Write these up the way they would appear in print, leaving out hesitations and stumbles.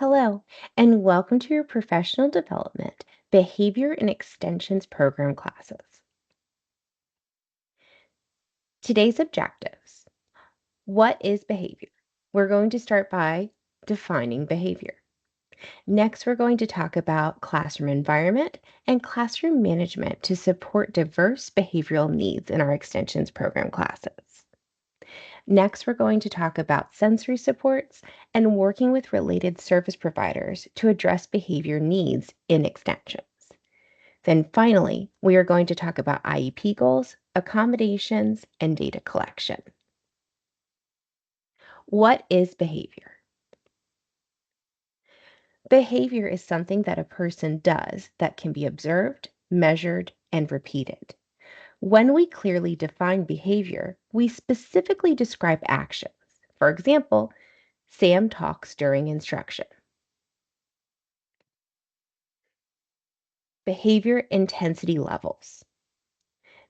Hello, and welcome to your Professional Development, Behavior and Extensions program classes. Today's objectives. What is behavior? We're going to start by defining behavior. Next, we're going to talk about classroom environment and classroom management to support diverse behavioral needs in our Extensions program classes. Next, we're going to talk about sensory supports and working with related service providers to address behavior needs in Extensions. Then finally, we are going to talk about IEP goals, accommodations, and data collection. What is behavior? Behavior is something that a person does that can be observed, measured, and repeated. When we clearly define behavior, we specifically describe actions. For example, Sam talks during instruction. Behavior intensity levels.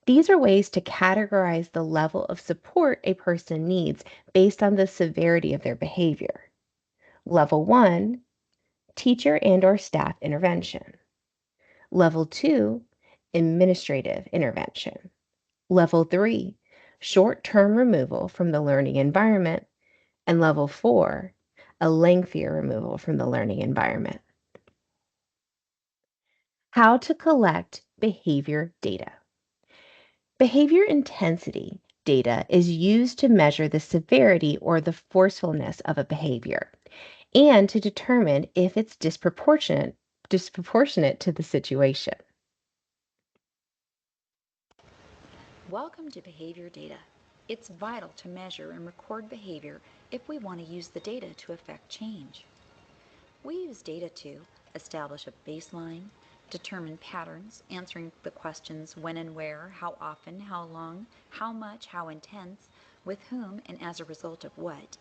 These are ways to categorize the level of support a person needs based on the severity of their behavior. Level 1, teacher and/or staff intervention. Level 2, administrative intervention. Level 3, short-term removal from the learning environment. And level 4, a lengthier removal from the learning environment. How to collect behavior data. Behavior intensity data is used to measure the severity or the forcefulness of a behavior and to determine if it's disproportionate to the situation. Welcome to Behavior Data. It's vital to measure and record behavior if we want to use the data to affect change. We use data to establish a baseline, determine patterns, answering the questions when and where, how often, how long, how much, how intense, with whom, and as a result of what.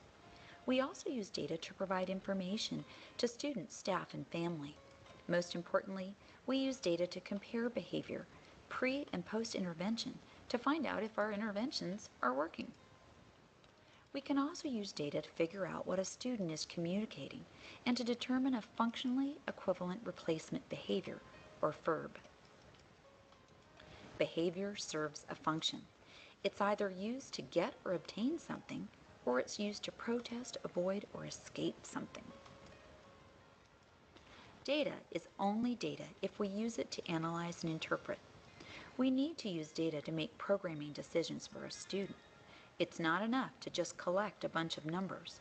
We also use data to provide information to students, staff, and family. Most importantly, we use data to compare behavior pre and post intervention to find out if our interventions are working. We can also use data to figure out what a student is communicating and to determine a functionally equivalent replacement behavior, or FERB. Behavior serves a function. It's either used to get or obtain something, or it's used to protest, avoid, or escape something. Data is only data if we use it to analyze and interpret. We need to use data to make programming decisions for a student. It's not enough to just collect a bunch of numbers.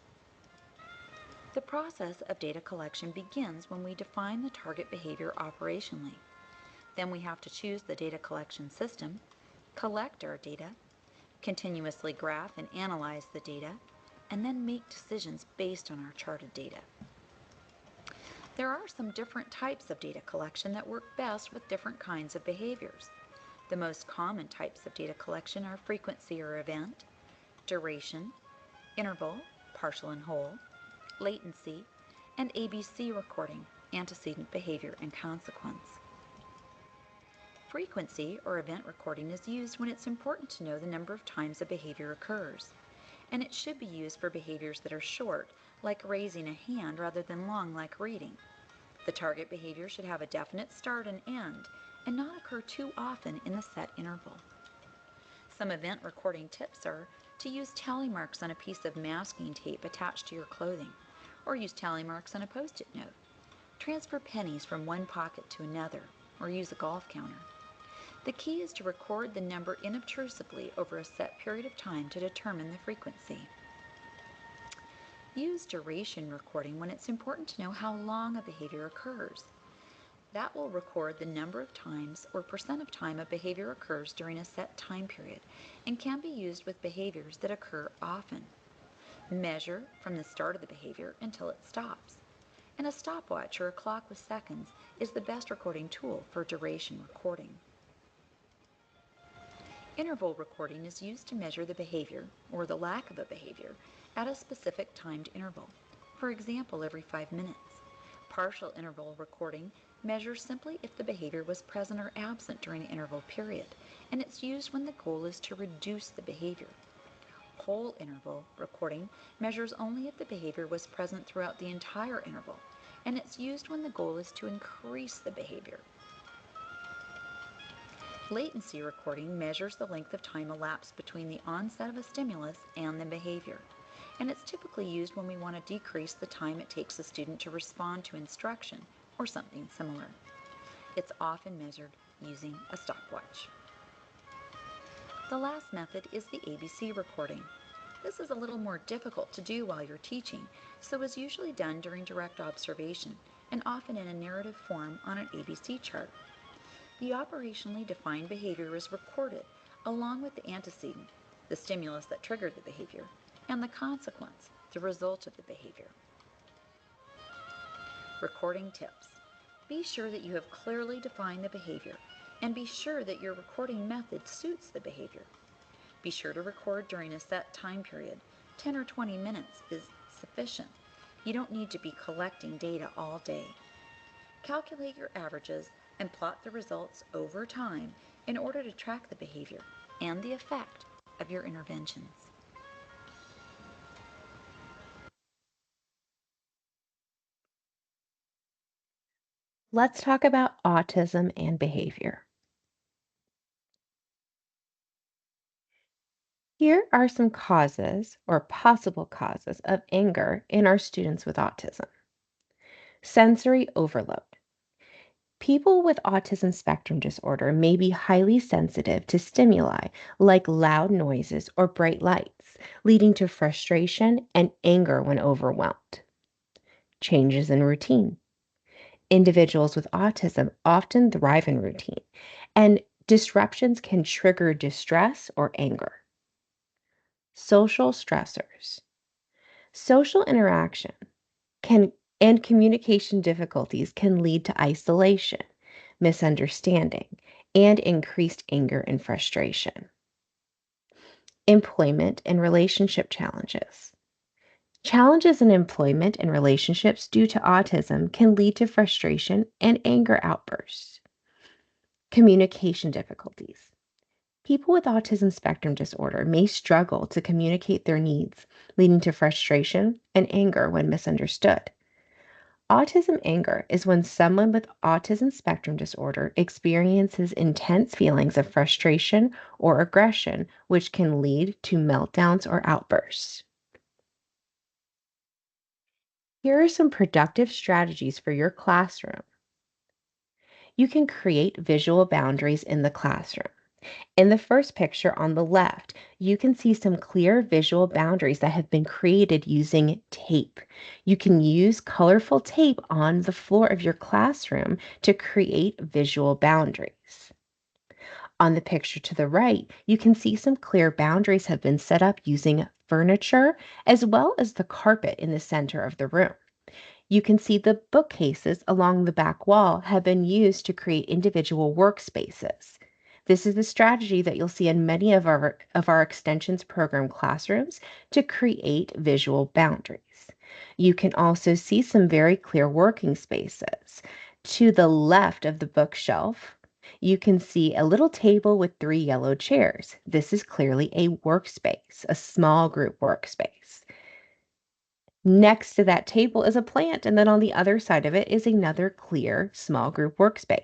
The process of data collection begins when we define the target behavior operationally. Then we have to choose the data collection system, collect our data, continuously graph and analyze the data, and then make decisions based on our charted data. There are some different types of data collection that work best with different kinds of behaviors. The most common types of data collection are frequency or event, duration, interval, partial and whole, latency, and ABC recording, antecedent behavior and consequence. Frequency or event recording is used when it's important to know the number of times a behavior occurs, and it should be used for behaviors that are short, like raising a hand, rather than long, like reading. The target behavior should have a definite start and end, and not occur too often in the set interval. Some event recording tips are to use tally marks on a piece of masking tape attached to your clothing, or use tally marks on a post-it note. Transfer pennies from one pocket to another, or use a golf counter. The key is to record the number inobtrusively over a set period of time to determine the frequency. Use duration recording when it's important to know how long a behavior occurs. That will record the number of times or percent of time a behavior occurs during a set time period and can be used with behaviors that occur often. Measure from the start of the behavior until it stops. And a stopwatch or a clock with seconds is the best recording tool for duration recording. Interval recording is used to measure the behavior, or the lack of a behavior, at a specific timed interval. For example, every 5 minutes. Partial interval recording measures simply if the behavior was present or absent during the interval period, and it's used when the goal is to reduce the behavior. Whole interval recording measures only if the behavior was present throughout the entire interval, and it's used when the goal is to increase the behavior. Latency recording measures the length of time elapsed between the onset of a stimulus and the behavior, and it's typically used when we want to decrease the time it takes a student to respond to instruction or something similar. It's often measured using a stopwatch. The last method is the ABC recording. This is a little more difficult to do while you're teaching, so is usually done during direct observation and often in a narrative form on an ABC chart. The operationally defined behavior is recorded along with the antecedent, the stimulus that triggered the behavior, and the consequence, the result of the behavior. Recording tips. Be sure that you have clearly defined the behavior, and be sure that your recording method suits the behavior. Be sure to record during a set time period. 10 or 20 minutes is sufficient. You don't need to be collecting data all day. Calculate your averages and plot the results over time in order to track the behavior and the effect of your interventions. Let's talk about autism and behavior. Here are some causes or possible causes of anger in our students with autism. Sensory overload. People with autism spectrum disorder may be highly sensitive to stimuli like loud noises or bright lights, leading to frustration and anger when overwhelmed. Changes in routine. Individuals with autism often thrive in routine, and disruptions can trigger distress or anger. Social stressors. Social interaction can and communication difficulties can lead to isolation, misunderstanding, and increased anger and frustration. Employment and relationship challenges. Challenges in employment and relationships due to autism can lead to frustration and anger outbursts. Communication difficulties. People with autism spectrum disorder may struggle to communicate their needs, leading to frustration and anger when misunderstood. Autism anger is when someone with autism spectrum disorder experiences intense feelings of frustration or aggression, which can lead to meltdowns or outbursts. Here are some productive strategies for your classroom. You can create visual boundaries in the classroom. In the first picture on the left, you can see some clear visual boundaries that have been created using tape. You can use colorful tape on the floor of your classroom to create visual boundaries. On the picture to the right, you can see some clear boundaries have been set up using furniture as well as the carpet in the center of the room. You can see the bookcases along the back wall have been used to create individual workspaces. This is the strategy that you'll see in many of our extensions program classrooms to create visual boundaries. You can also see some very clear working spaces. To the left of the bookshelf, you can see a little table with 3 yellow chairs. This is clearly a workspace, a small group workspace. Next to that table is a plant, and then on the other side of it is another clear small group workspace.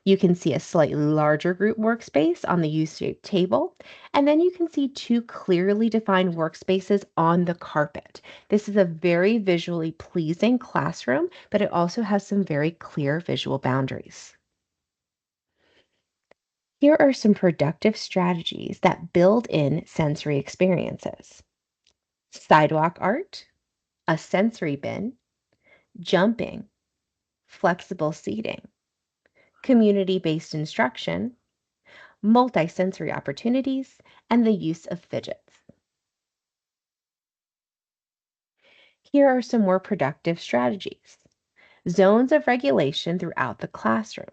You can see a slightly larger group workspace on the U-shaped table, and then you can see two clearly defined workspaces on the carpet. This is a very visually pleasing classroom, but it also has some very clear visual boundaries. Here are some productive strategies that build in sensory experiences. Sidewalk art, a sensory bin, jumping, flexible seating, community-based instruction, multisensory opportunities, and the use of fidgets. Here are some more productive strategies. Zones of regulation throughout the classroom.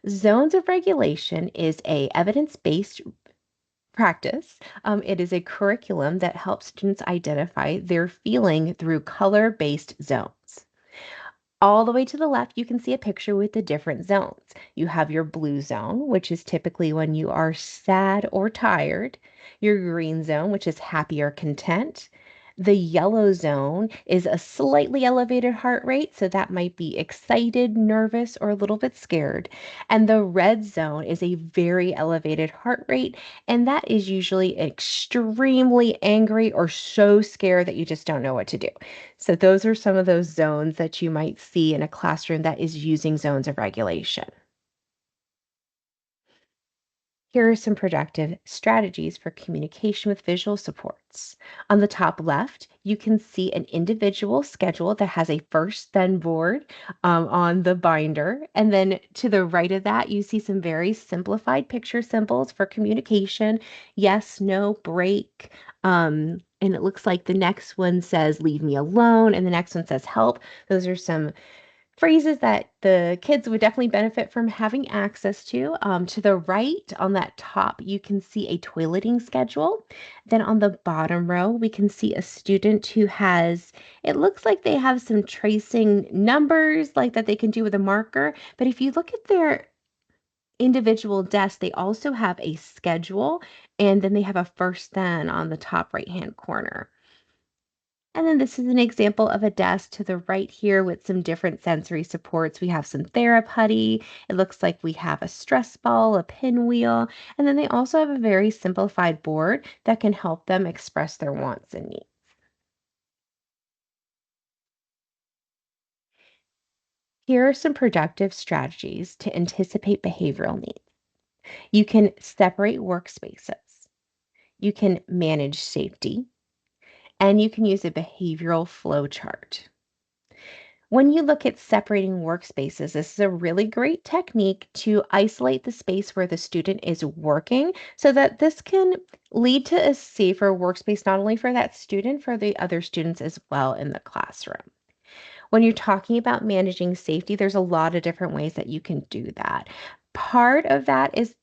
Zones of regulation is a evidence-based practice. It is a curriculum that helps students identify their feeling through color-based zones. All the way to the left, you can see a picture with the different zones. You have your blue zone, which is typically when you are sad or tired, your green zone, which is happy or content, The yellow zone is a slightly elevated heart rate, so that might be excited, nervous, or a little bit scared. And the red zone is a very elevated heart rate, and that is usually extremely angry or so scared that you just don't know what to do. So, those are some of those zones that you might see in a classroom that is using zones of regulation. Here are some productive strategies for communication with visual supports. On the top left, you can see an individual schedule that has a first then board on the binder. And then to the right of that, you see some very simplified picture symbols for communication: yes, no, break. And it looks like the next one says leave me alone, and the next one says help. Those are some phrases that the kids would definitely benefit from having access to. To the right on that top, you can see a toileting schedule. Then on the bottom row, we can see a student who has, it looks like they have some tracing numbers like that they can do with a marker. But if you look at their individual desk, they also have a schedule, and then they have a first then on the top right hand corner. And then this is an example of a desk to the right here with some different sensory supports. We have some TheraPutty. It looks like we have a stress ball, a pinwheel, and then they also have a very simplified board that can help them express their wants and needs. Here are some productive strategies to anticipate behavioral needs. You can separate workspaces. You can manage safety, and you can use a behavioral flow chart. When you look at separating workspaces, this is a really great technique to isolate the space where the student is working so that this can lead to a safer workspace, not only for that student, for the other students as well in the classroom. When you're talking about managing safety, there's a lot of different ways that you can do that. Part of that is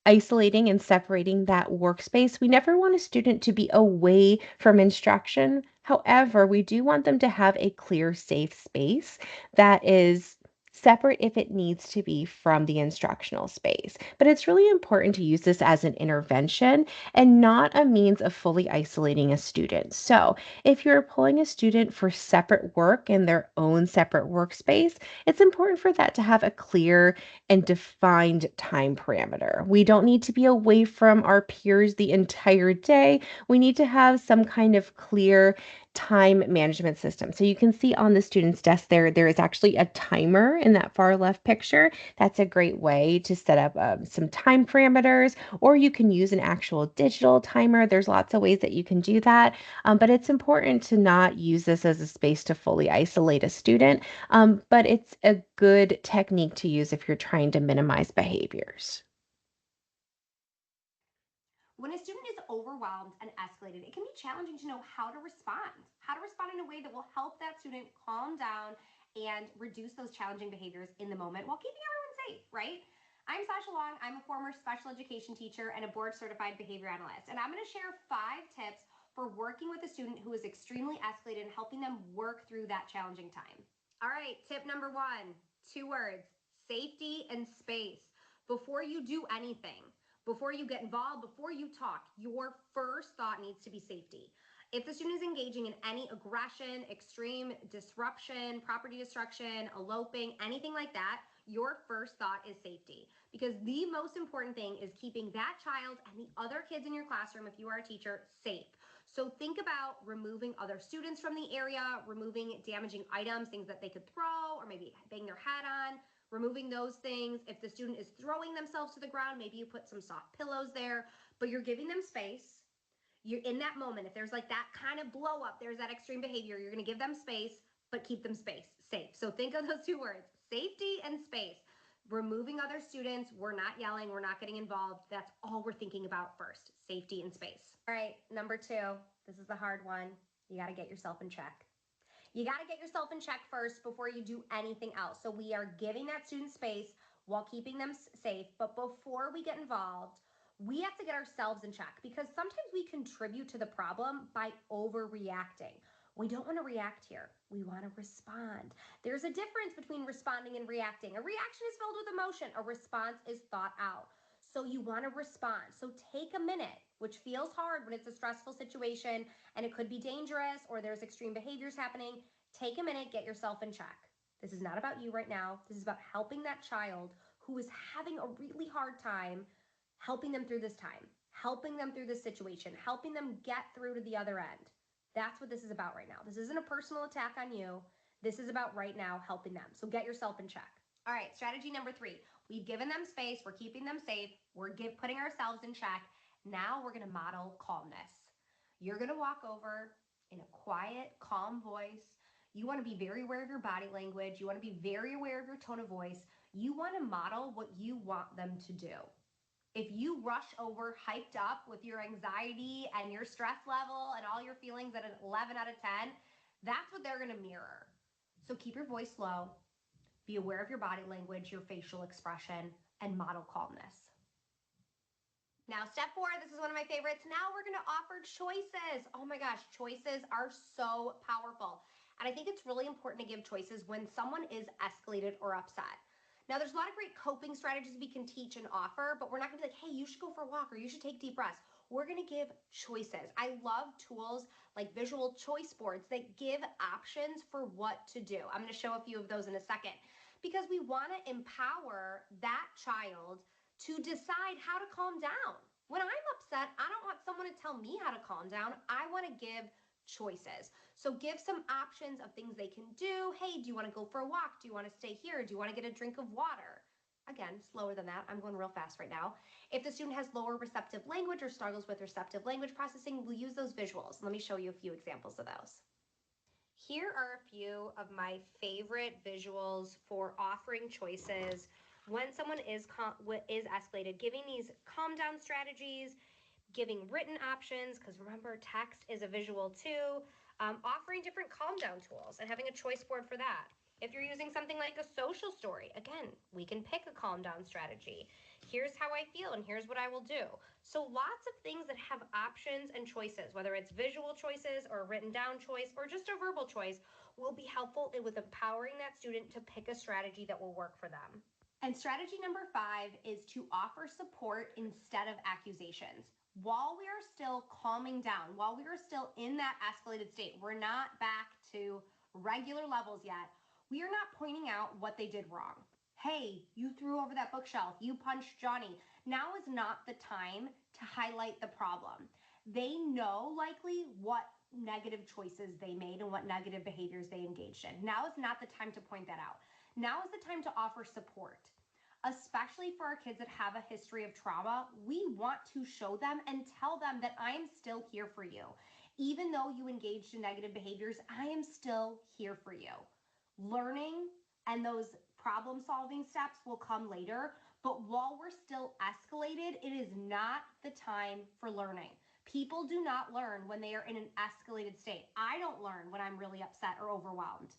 isolating and separating that workspace. We never want a student to be away from instruction. However, we do want them to have a clear, safe space that is separate if it needs to be from the instructional space. But it's really important to use this as an intervention and not a means of fully isolating a student. So, if you're pulling a student for separate work in their own separate workspace, it's important for that to have a clear and defined time parameter. We don't need to be away from our peers the entire day. We need to have some kind of clear time management system. So you can see on the student's desk there is actually a timer in that far left picture. That's a great way to set up some time parameters, or you can use an actual digital timer. There's lots of ways that you can do that, but it's important to not use this as a space to fully isolate a student, but it's a good technique to use if you're trying to minimize behaviors. When a student is overwhelmed and escalated, it can be challenging to know how to respond in a way that will help that student calm down and reduce those challenging behaviors in the moment while keeping everyone safe, right? I'm Sasha Long. I'm a former special education teacher and a board certified behavior analyst. And I'm going to share 5 tips for working with a student who is extremely escalated and helping them work through that challenging time. All right, tip number 1, 2 words: safety and space. Before you do anything, before you get involved, before you talk, your first thought needs to be safety. If the student is engaging in any aggression, extreme disruption, property destruction, eloping, anything like that, your first thought is safety. Because the most important thing is keeping that child and the other kids in your classroom, if you are a teacher, safe. So think about removing other students from the area, removing damaging items, things that they could throw or maybe bang their head on, removing those things. If the student is throwing themselves to the ground, maybe you put some soft pillows there, but you're giving them space. You're in that moment. If there's like that kind of blow up, there's that extreme behavior, you're going to give them space, but keep them safe. So think of those 2 words: safety and space. Removing other students, we're not yelling, we're not getting involved. That's all we're thinking about first: safety and space. All right, number 2, this is the hard one. You got to get yourself in check. You got to get yourself in check first before you do anything else. So we are giving that student space while keeping them safe. But before we get involved, we have to get ourselves in check, because sometimes we contribute to the problem by overreacting. We don't want to react here. We want to respond. There's a difference between responding and reacting. A reaction is filled with emotion. A response is thought out. So you want to respond. So take a minute. which feels hard when it's a stressful situation and it could be dangerous or there's extreme behaviors happening. Take a minute, get yourself in check. This is not about you right now. This is about helping that child who is having a really hard time, helping them through this time, helping them through this situation, helping them get through to the other end. That's what this is about right now. This isn't a personal attack on you. This is about right now helping them. So get yourself in check. All right, strategy number 3. We've given them space. We're keeping them safe. We're putting ourselves in check. Now we're going to model calmness. You're going to walk over in a quiet, calm voice. You want to be very aware of your body language. You want to be very aware of your tone of voice. You want to model what you want them to do. If you rush over hyped up with your anxiety and your stress level and all your feelings at an 11 out of 10, that's what they're going to mirror. So keep your voice low, be aware of your body language, your facial expression, and model calmness. Now, step 4, this is one of my favorites. Now we're going to offer choices. Oh my gosh, choices are so powerful. And I think it's really important to give choices when someone is escalated or upset. Now, there's a lot of great coping strategies we can teach and offer, but we're not going to be like, hey, you should go for a walk or you should take deep breaths. We're going to give choices. I love tools like visual choice boards that give options for what to do. I'm going to show a few of those in a second because we want to empower that child to decide how to calm down. When I'm upset, I don't want someone to tell me how to calm down. I want to give choices. So give some options of things they can do. Hey, do you want to go for a walk? Do you want to stay here? Do you want to get a drink of water? Again, slower than that. I'm going real fast right now. If the student has lower receptive language or struggles with receptive language processing, we'll use those visuals. Let me show you a few examples of those. Here are a few of my favorite visuals for offering choices when someone is escalated, giving these calm down strategies, giving written options, because remember, text is a visual too, offering different calm down tools and having a choice board for that. If you're using something like a social story, again, we can pick a calm down strategy. Here's how I feel and here's what I will do. So lots of things that have options and choices, whether it's visual choices or a written down choice or just a verbal choice, will be helpful with empowering that student to pick a strategy that will work for them. And strategy number 5 is to offer support instead of accusations. While we are still calming down, while we are still in that escalated state, we're not back to regular levels yet, we are not pointing out what they did wrong. Hey, you threw over that bookshelf, you punched Johnny. Now is not the time to highlight the problem. They know likely what negative choices they made and what negative behaviors they engaged in. Now is not the time to point that out. Now is the time to offer support. Especially for our kids that have a history of trauma, we want to show them and tell them that I am still here for you. Even though you engaged in negative behaviors, I am still here for you. Learning and those problem solving steps will come later, but while we're still escalated, it is not the time for learning. People do not learn when they are in an escalated state. I don't learn when I'm really upset or overwhelmed.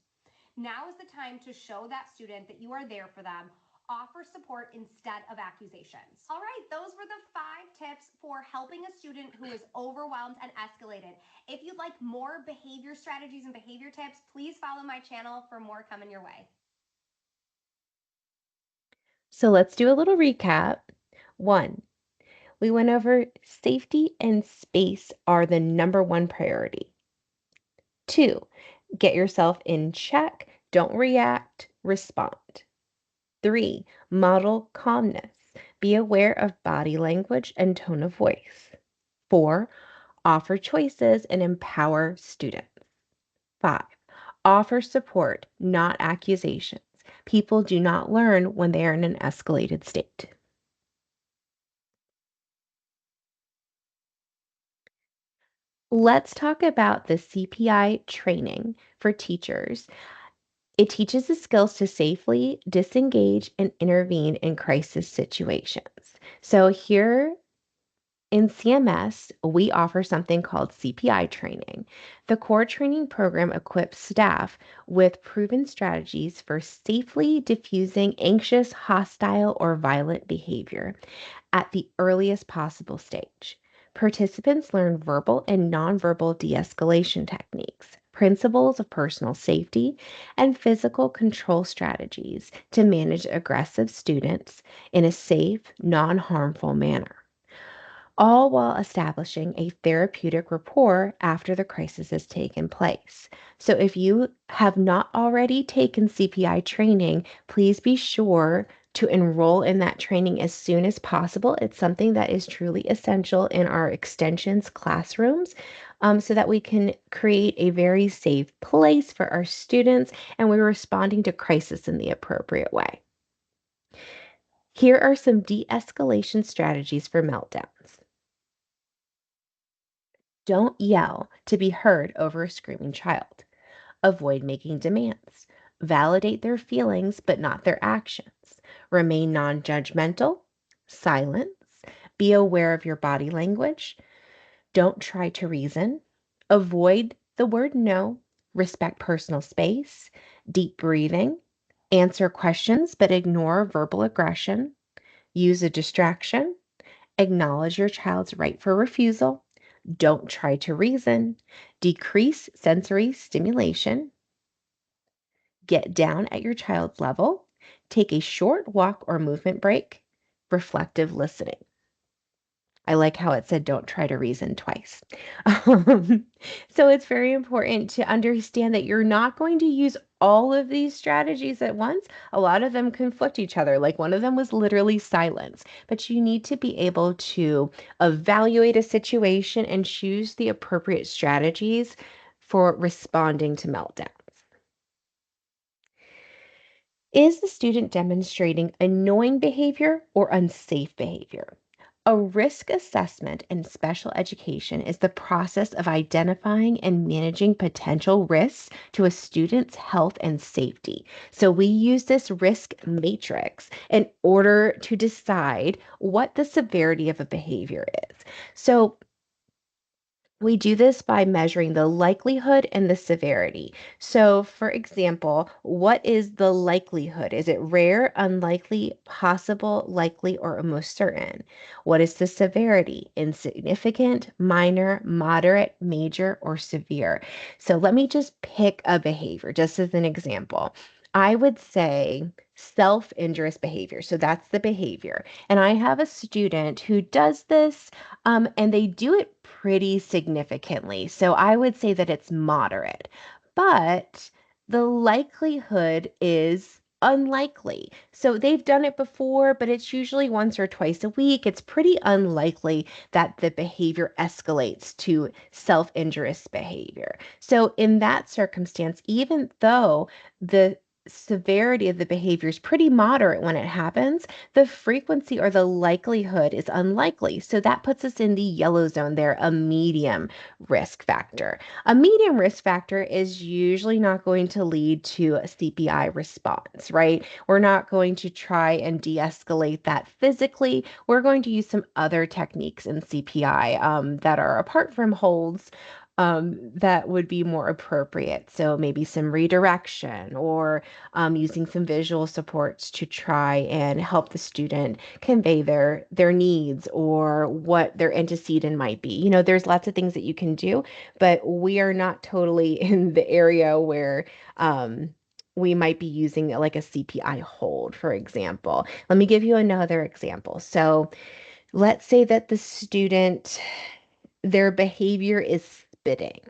Now is the time to show that student that you are there for them. Offer support instead of accusations. All right, those were the 5 tips for helping a student who is overwhelmed and escalated. If you'd like more behavior strategies and behavior tips, please follow my channel for more coming your way. So let's do a little recap. 1, we went over safety and space are the number 1 priority. 2, get yourself in check, don't react, respond. 3, model calmness. Be aware of body language and tone of voice. 4, offer choices and empower students. 5, offer support, not accusations. People do not learn when they are in an escalated state. Let's talk about the CPI training for teachers. It teaches the skills to safely disengage and intervene in crisis situations. So here in CMS, we offer something called CPI training. The core training program equips staff with proven strategies for safely diffusing anxious, hostile, or violent behavior at the earliest possible stage. Participants learn verbal and nonverbal de escalation techniques, principles of personal safety, and physical control strategies to manage aggressive students in a safe, non harmful manner. all while establishing a therapeutic rapport after the crisis has taken place. So, if you have not already taken CPI training, please be sure to enroll in that training as soon as possible. It's something that is truly essential in our extensions classrooms, so that we can create a very safe place for our students and we're responding to crisis in the appropriate way. Here are some de escalation strategies for meltdowns. Don't yell to be heard over a screaming child. Avoid making demands. Validate their feelings but not their actions. Remain non judgmental. Silence. Be aware of your body language. Don't try to reason. Avoid the word no. Respect personal space. Deep breathing. Answer questions but ignore verbal aggression. Use a distraction. Acknowledge your child's right for refusal. Don't try to reason. Decrease sensory stimulation. Get down at your child's level. Take a short walk or movement break. Reflective listening. I like how it said don't try to reason twice. Um, so it's very important to understand that you're not going to use all of these strategies at once. A lot of them conflict each other. Like one of them was literally silence, but you need to be able to evaluate a situation and choose the appropriate strategies for responding to meltdowns. Is the student demonstrating annoying behavior or unsafe behavior? A risk assessment in special education is the process of identifying and managing potential risks to a student's health and safety. So, we use this risk matrix in order to decide what the severity of a behavior is. So, we do this by measuring the likelihood and the severity. So, for example, what is the likelihood? Is it rare, unlikely, possible, likely, or almost certain? What is the severity? Insignificant, minor, moderate, major, or severe? So, let me just pick a behavior just as an example. I would say self injurious behavior. So, that's the behavior. And I have a student who does this and they do it pretty significantly. So I would say that it's moderate, but the likelihood is unlikely. So they've done it before, but it's usually once or twice a week. It's pretty unlikely that the behavior escalates to self injurious behavior. So in that circumstance, even though the severity of the behavior is pretty moderate when it happens, the frequency or the likelihood is unlikely. So that puts us in the yellow zone there, a medium risk factor. A medium risk factor is usually not going to lead to a CPI response, right? We're not going to try and de escalate that physically. We're going to use some other techniques in CPI that are apart from holds. That would be more appropriate. So maybe some redirection or using some visual supports to try and help the student convey their needs or what their antecedent might be. You know, there's lots of things that you can do, but we are not totally in the area where we might be using like a CPI hold, for example. Let me give you another example. So let's say that the student, their behavior is spitting.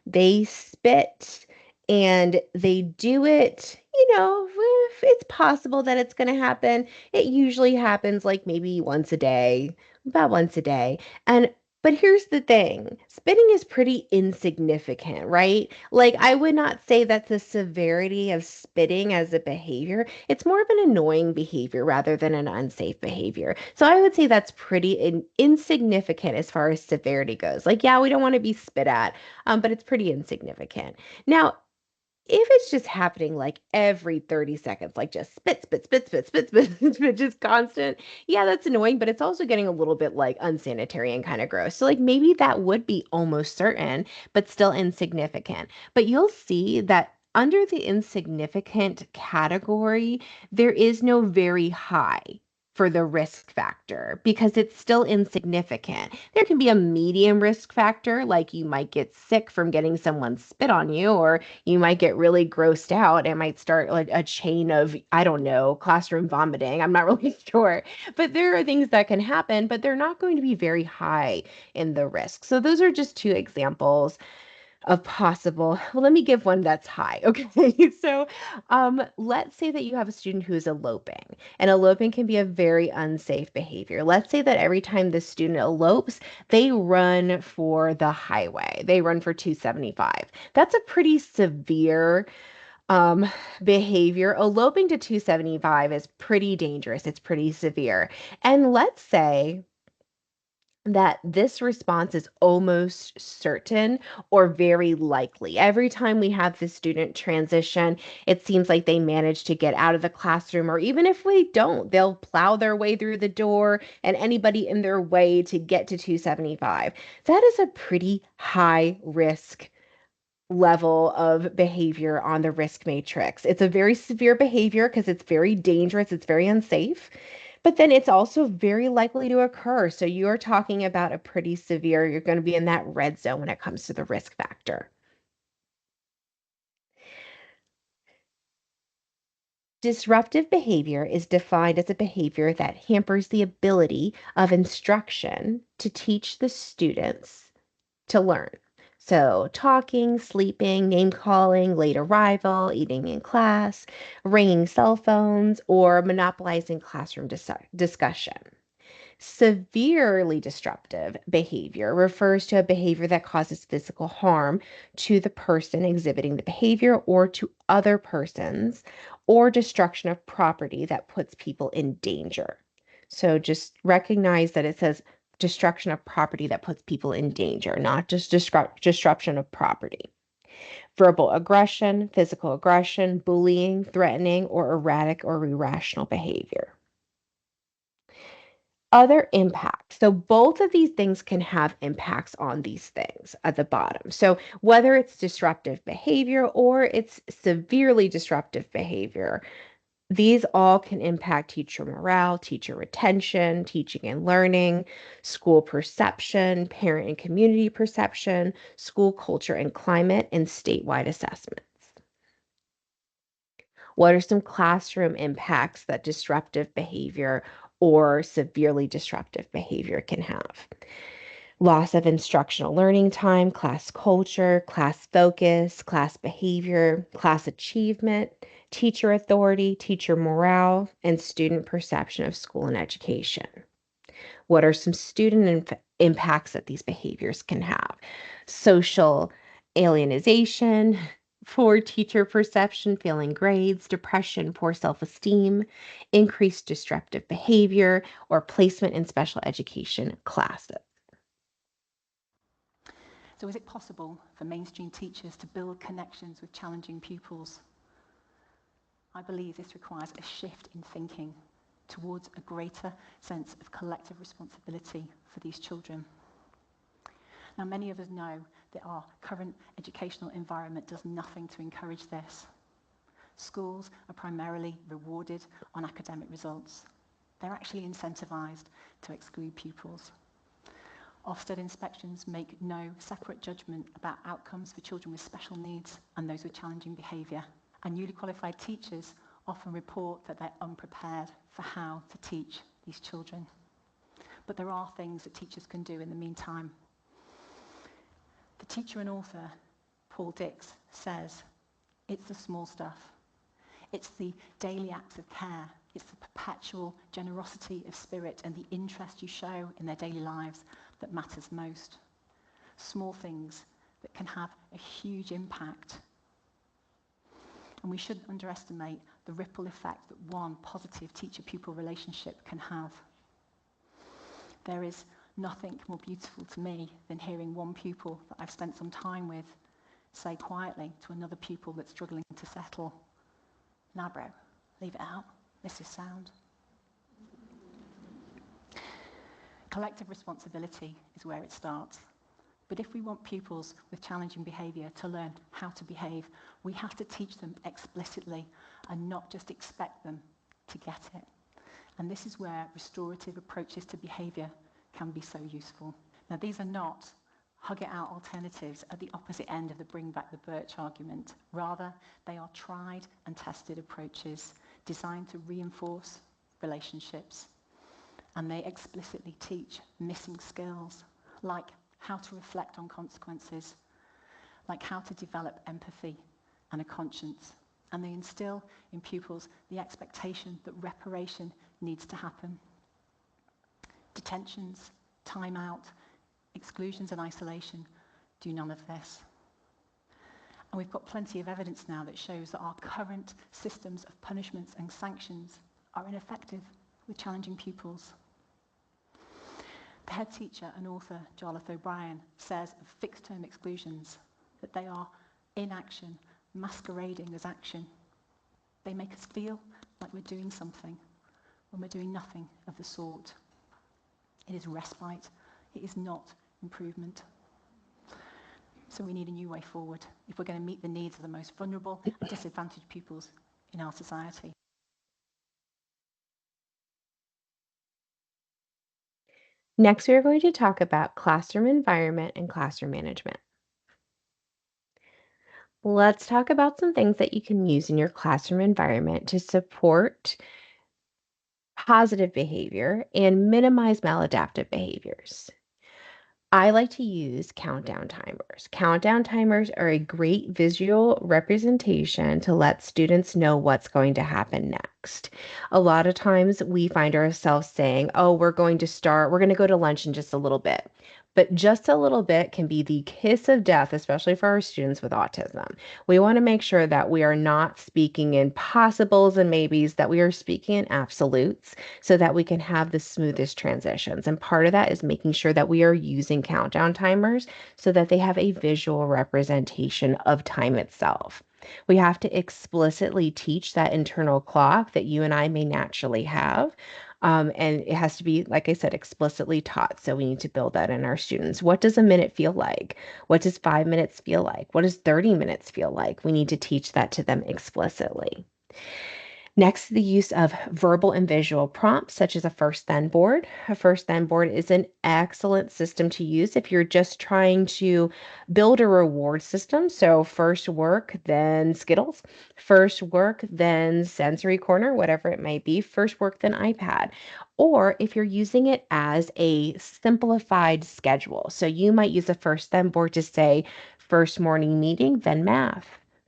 They spit and they do it, if it's possible that it's going to happen. It usually happens like maybe once a day, about once a day. And but here's the thing, spitting is pretty insignificant, right? Like, I would not say that the severity of spitting as a behavior, it's more of an annoying behavior rather than an unsafe behavior. So I would say that's pretty insignificant as far as severity goes. Like, yeah, we don't want to be spit at, but it's pretty insignificant. Now, if it's just happening like every 30 seconds, like just spit, spit, spit, spit, spit, spit, spit, just constant, yeah, that's annoying, but it's also getting a little bit like unsanitary and kind of gross. So, like, maybe that would be almost certain, but still insignificant. But you'll see that under the insignificant category, there is no very high. for the risk factor because it's still insignificant. There can be a medium risk factor, like you might get sick from getting someone spit on you, or you might get really grossed out and might start like a chain of, I don't know, classroom vomiting. I'm not really sure. But there are things that can happen, but they're not going to be very high in the risk. So those are just two examples of possible. Well, let me give one that's high. Okay. So let's say that you have a student who is eloping, and eloping can be a very unsafe behavior. Let's say that every time the student elopes, they run for the highway, they run for 275. That's a pretty severe um, behavior. Eloping to 275 is pretty dangerous, it's pretty severe. And let's say that this response is almost certain or very likely. Every time we have the student transition, it seems like they manage to get out of the classroom, or even if we don't, they'll plow their way through the door and anybody in their way to get to 275. That is a pretty high risk level of behavior on the risk matrix. It's a very severe behavior because it's very dangerous, it's very unsafe, but then it's also very likely to occur. So you're talking about a pretty severe, you're going to be in that red zone when it comes to the risk factor. Disruptive behavior is defined as a behavior that hampers the ability of instruction to teach the students to learn. So, talking, sleeping, name calling, late arrival, eating in class, ringing cell phones, or monopolizing classroom discussion. Severely disruptive behavior refers to a behavior that causes physical harm to the person exhibiting the behavior or to other persons, or destruction of property that puts people in danger. So just recognize that it says destruction of property that puts people in danger, not just disruption of property. Verbal aggression, physical aggression, bullying, threatening, or erratic or irrational behavior. Other impacts. So both of these things can have impacts on these things at the bottom. So whether it's disruptive behavior or it's severely disruptive behavior, these all can impact teacher morale, teacher retention, teaching and learning, school perception, parent and community perception, school culture and climate, and statewide assessments. What are some classroom impacts that disruptive behavior or severely disruptive behavior can have? Loss of instructional learning time, class culture, class focus, class behavior, class achievement, teacher authority, teacher morale, and student perception of school and education. What are some student impacts that these behaviors can have? Social alienation, poor teacher perception, failing grades, depression, poor self esteem, increased disruptive behavior, or placement in special education classes. So is it possible for mainstream teachers to build connections with challenging pupils? I believe this requires a shift in thinking towards a greater sense of collective responsibility for these children. Now, many of us know that our current educational environment does nothing to encourage this. Schools are primarily rewarded on academic results. They're actually incentivized to exclude pupils. Ofsted inspections make no separate judgment about outcomes for children with special needs and those with challenging behaviour. And newly qualified teachers often report that they're unprepared for how to teach these children. But there are things that teachers can do in the meantime. The teacher and author, Paul Dix, says, it's the small stuff. It's the daily acts of care. It's the perpetual generosity of spirit and the interest you show in their daily lives that matters most. Small things that can have a huge impact. And we shouldn't underestimate the ripple effect that one positive teacher-pupil relationship can have. There is nothing more beautiful to me than hearing one pupil that I've spent some time with say quietly to another pupil that's struggling to settle, "Nah, bro, leave it out. This is sound." Collective responsibility is where it starts. But if we want pupils with challenging behaviour to learn how to behave, we have to teach them explicitly and not just expect them to get it. And this is where restorative approaches to behaviour can be so useful. Now, these are not hug it out alternatives at the opposite end of the bring back the birch argument. Rather, they are tried and tested approaches designed to reinforce relationships. And they explicitly teach missing skills, like how to reflect on consequences, like how to develop empathy and a conscience. And they instill in pupils the expectation that reparation needs to happen. Detentions, time out, exclusions and isolation do none of this. And we've got plenty of evidence now that shows that our current systems of punishments and sanctions are ineffective with challenging pupils. The head teacher and author, Jarlath O'Brien, says of fixed-term exclusions that they are inaction masquerading as action. They make us feel like we're doing something when we're doing nothing of the sort. It is respite. It is not improvement. So we need a new way forward if we're going to meet the needs of the most vulnerable and disadvantaged pupils in our society. Next, we are going to talk about classroom environment and classroom management. Let's talk about some things that you can use in your classroom environment to support positive behavior and minimize maladaptive behaviors. I like to use countdown timers. Countdown timers are a great visual representation to let students know what's going to happen next. A lot of times we find ourselves saying, oh, we're going to go to lunch in just a little bit. But just a little bit can be the kiss of death, especially for our students with autism. We want to make sure that we are not speaking in possibles and maybes, that we are speaking in absolutes so that we can have the smoothest transitions. And part of that is making sure that we are using countdown timers so that they have a visual representation of time itself. We have to explicitly teach that internal clock that you and I may naturally have. And it has to be, like I said, explicitly taught. So we need to build that in our students. What does a minute feel like? What does 5 minutes feel like? What does 30 minutes feel like? We need to teach that to them explicitly. Next, the use of verbal and visual prompts, such as a first then board. A first then board is an excellent system to use if you're just trying to build a reward system. So first work, then Skittles, first work, then sensory corner, whatever it might be, first work, then iPad. Or if you're using it as a simplified schedule. So you might use a first then board to say first morning meeting, then math.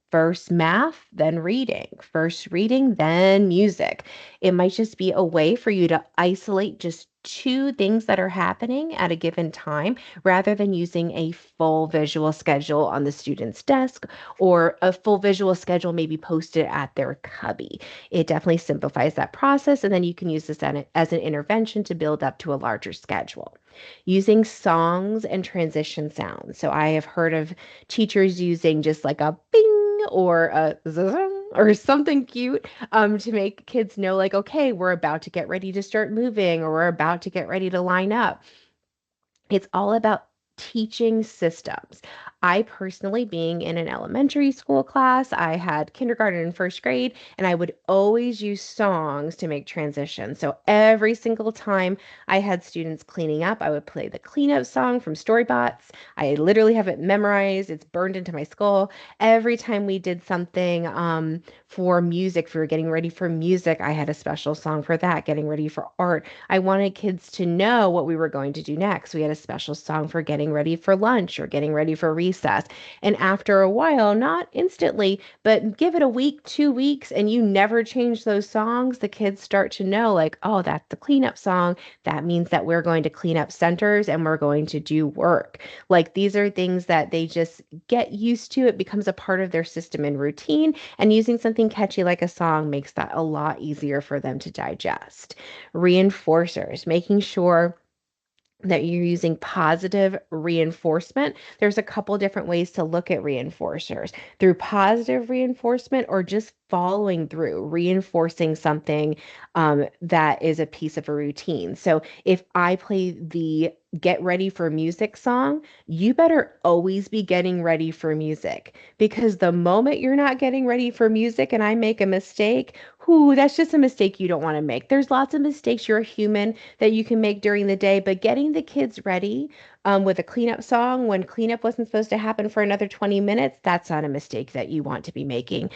First math, then reading. First reading, then music. It might just be a way for you to isolate just two things that are happening at a given time rather than using a full visual schedule on the student's desk or a full visual schedule maybe posted at their cubby. It definitely simplifies that process, and then you can use this as an intervention to build up to a larger schedule. Using songs and transition sounds. So I have heard of teachers using just like a bing or a zzzz or something cute to make kids know, like, okay, we're about to get ready to start moving or we're about to get ready to line up. It's all about teaching systems. I personally, being in an elementary school class, I had kindergarten and first grade, and I would always use songs to make transitions. So every single time I had students cleaning up, I would play the cleanup song from Storybots. I literally have it memorized. It's burned into my skull. Every time we did something for music, if we were getting ready for music, I had a special song for that. Getting ready for art, I wanted kids to know what we were going to do next. We had a special song for getting ready for lunch or getting ready for recess. And after a while, not instantly, but give it a week, 2 weeks, and you never change those songs, the kids start to know, like, oh, that's the cleanup song. That means that we're going to clean up centers and we're going to do work. Like, these are things that they just get used to. It becomes a part of their system and routine. And using something catchy like a song makes that a lot easier for them to digest. Reinforcers, making sure that you're using positive reinforcement. There's a couple different ways to look at reinforcers, through positive reinforcement or just following through, reinforcing something that is a piece of a routine. So if I play the get ready for music song, you better always be getting ready for music, because the moment you're not getting ready for music and I make a mistake, whoo, that's just a mistake you don't want to make. There's lots of mistakes, you're a human, that you can make during the day, but getting the kids ready with a cleanup song when cleanup wasn't supposed to happen for another 20 minutes, that's not a mistake that you want to be making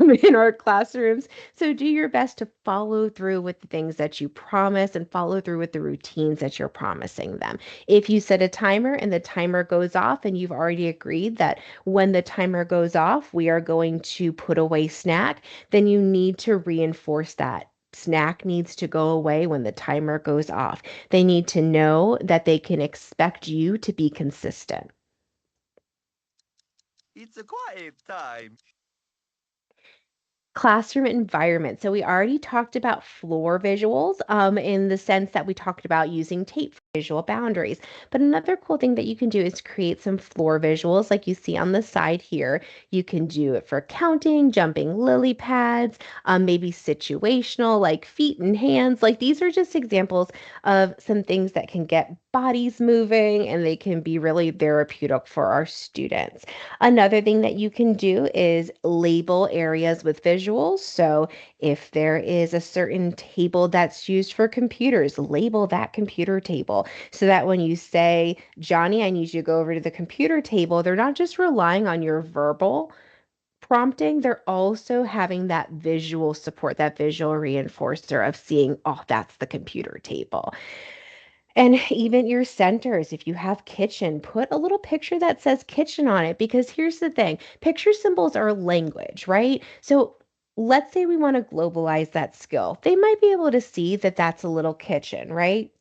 in our classrooms. So do your best to follow through with the things that you promise and follow through with the routines that you're promising them. If you set a timer and the timer goes off and you've already agreed that when the timer goes off, we are going to put away snack, then you need to reinforce that. Snack needs to go away when the timer goes off. They need to know that they can expect you to be consistent. It's a quiet time. Classroom environment. So we already talked about floor visuals in the sense that we talked about using tape for visual boundaries. But another cool thing that you can do is create some floor visuals like you see on the side here. You can do it for counting, jumping lily pads, maybe situational like feet and hands. Like these are just examples of some things that can get bodies moving and they can be really therapeutic for our students. Another thing that you can do is label areas with visuals. So if there is a certain table that's used for computers, label that computer table so that when you say, Johnny, I need you to go over to the computer table, they're not just relying on your verbal prompting, they're also having that visual support, that visual reinforcer of seeing, oh, that's the computer table. And even your centers, if you have kitchen, put a little picture that says kitchen on it. Because here's the thing, picture symbols are language, right? So let's say we want to globalize that skill. They might be able to see that that's a little kitchen, right?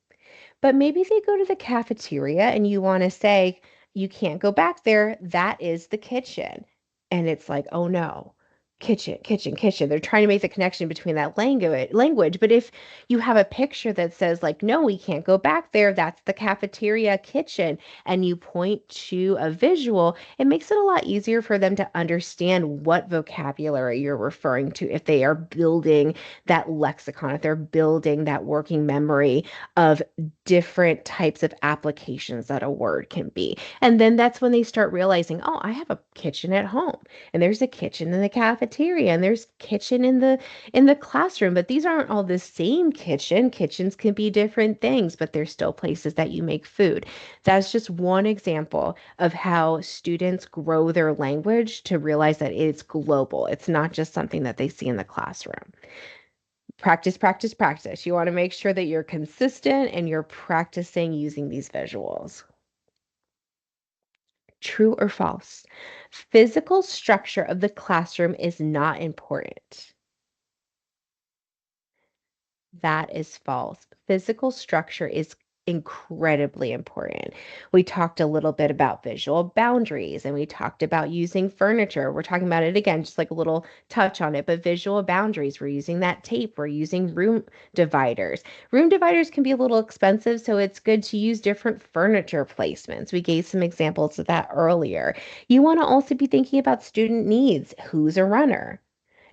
But maybe they go to the cafeteria and you want to say, you can't go back there. That is the kitchen. And it's like, oh no, kitchen, kitchen, kitchen. They're trying to make the connection between that language. But if you have a picture that says, like, no, we can't go back there, that's the cafeteria kitchen, and you point to a visual, it makes it a lot easier for them to understand what vocabulary you're referring to if they are building that lexicon, if they're building that working memory of different types of applications that a word can be. And then that's when they start realizing, oh, I have a kitchen at home and there's a kitchen in the cafeteria and there's kitchen in the classroom, but these aren't all the same kitchen. Kitchens can be different things, but they're still places that you make food. That's just one example of how students grow their language to realize that it's global. It's not just something that they see in the classroom. Practice, practice, practice. You want to make sure that you're consistent and you're practicing using these visuals. True or false? Physical structure of the classroom is not important. That is false. Physical structure is incredibly important. We talked a little bit about visual boundaries and we talked about using furniture. We're talking about it again, just like a little touch on it, but visual boundaries, we're using that tape, we're using room dividers. Room dividers can be a little expensive, so it's good to use different furniture placements. We gave some examples of that earlier. You want to also be thinking about student needs. Who's a runner?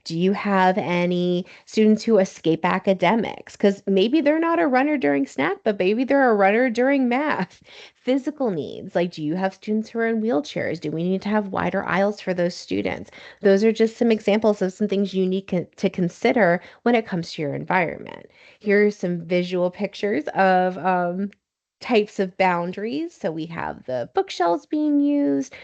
Do you have any students who escape academics? Because maybe they're not a runner during snack, but maybe they're a runner during math. Physical needs, like do you have students who are in wheelchairs? Do we need to have wider aisles for those students? Those are just some examples of some things you need to consider when it comes to your environment. Here are some visual pictures of types of boundaries. So we have the bookshelves being used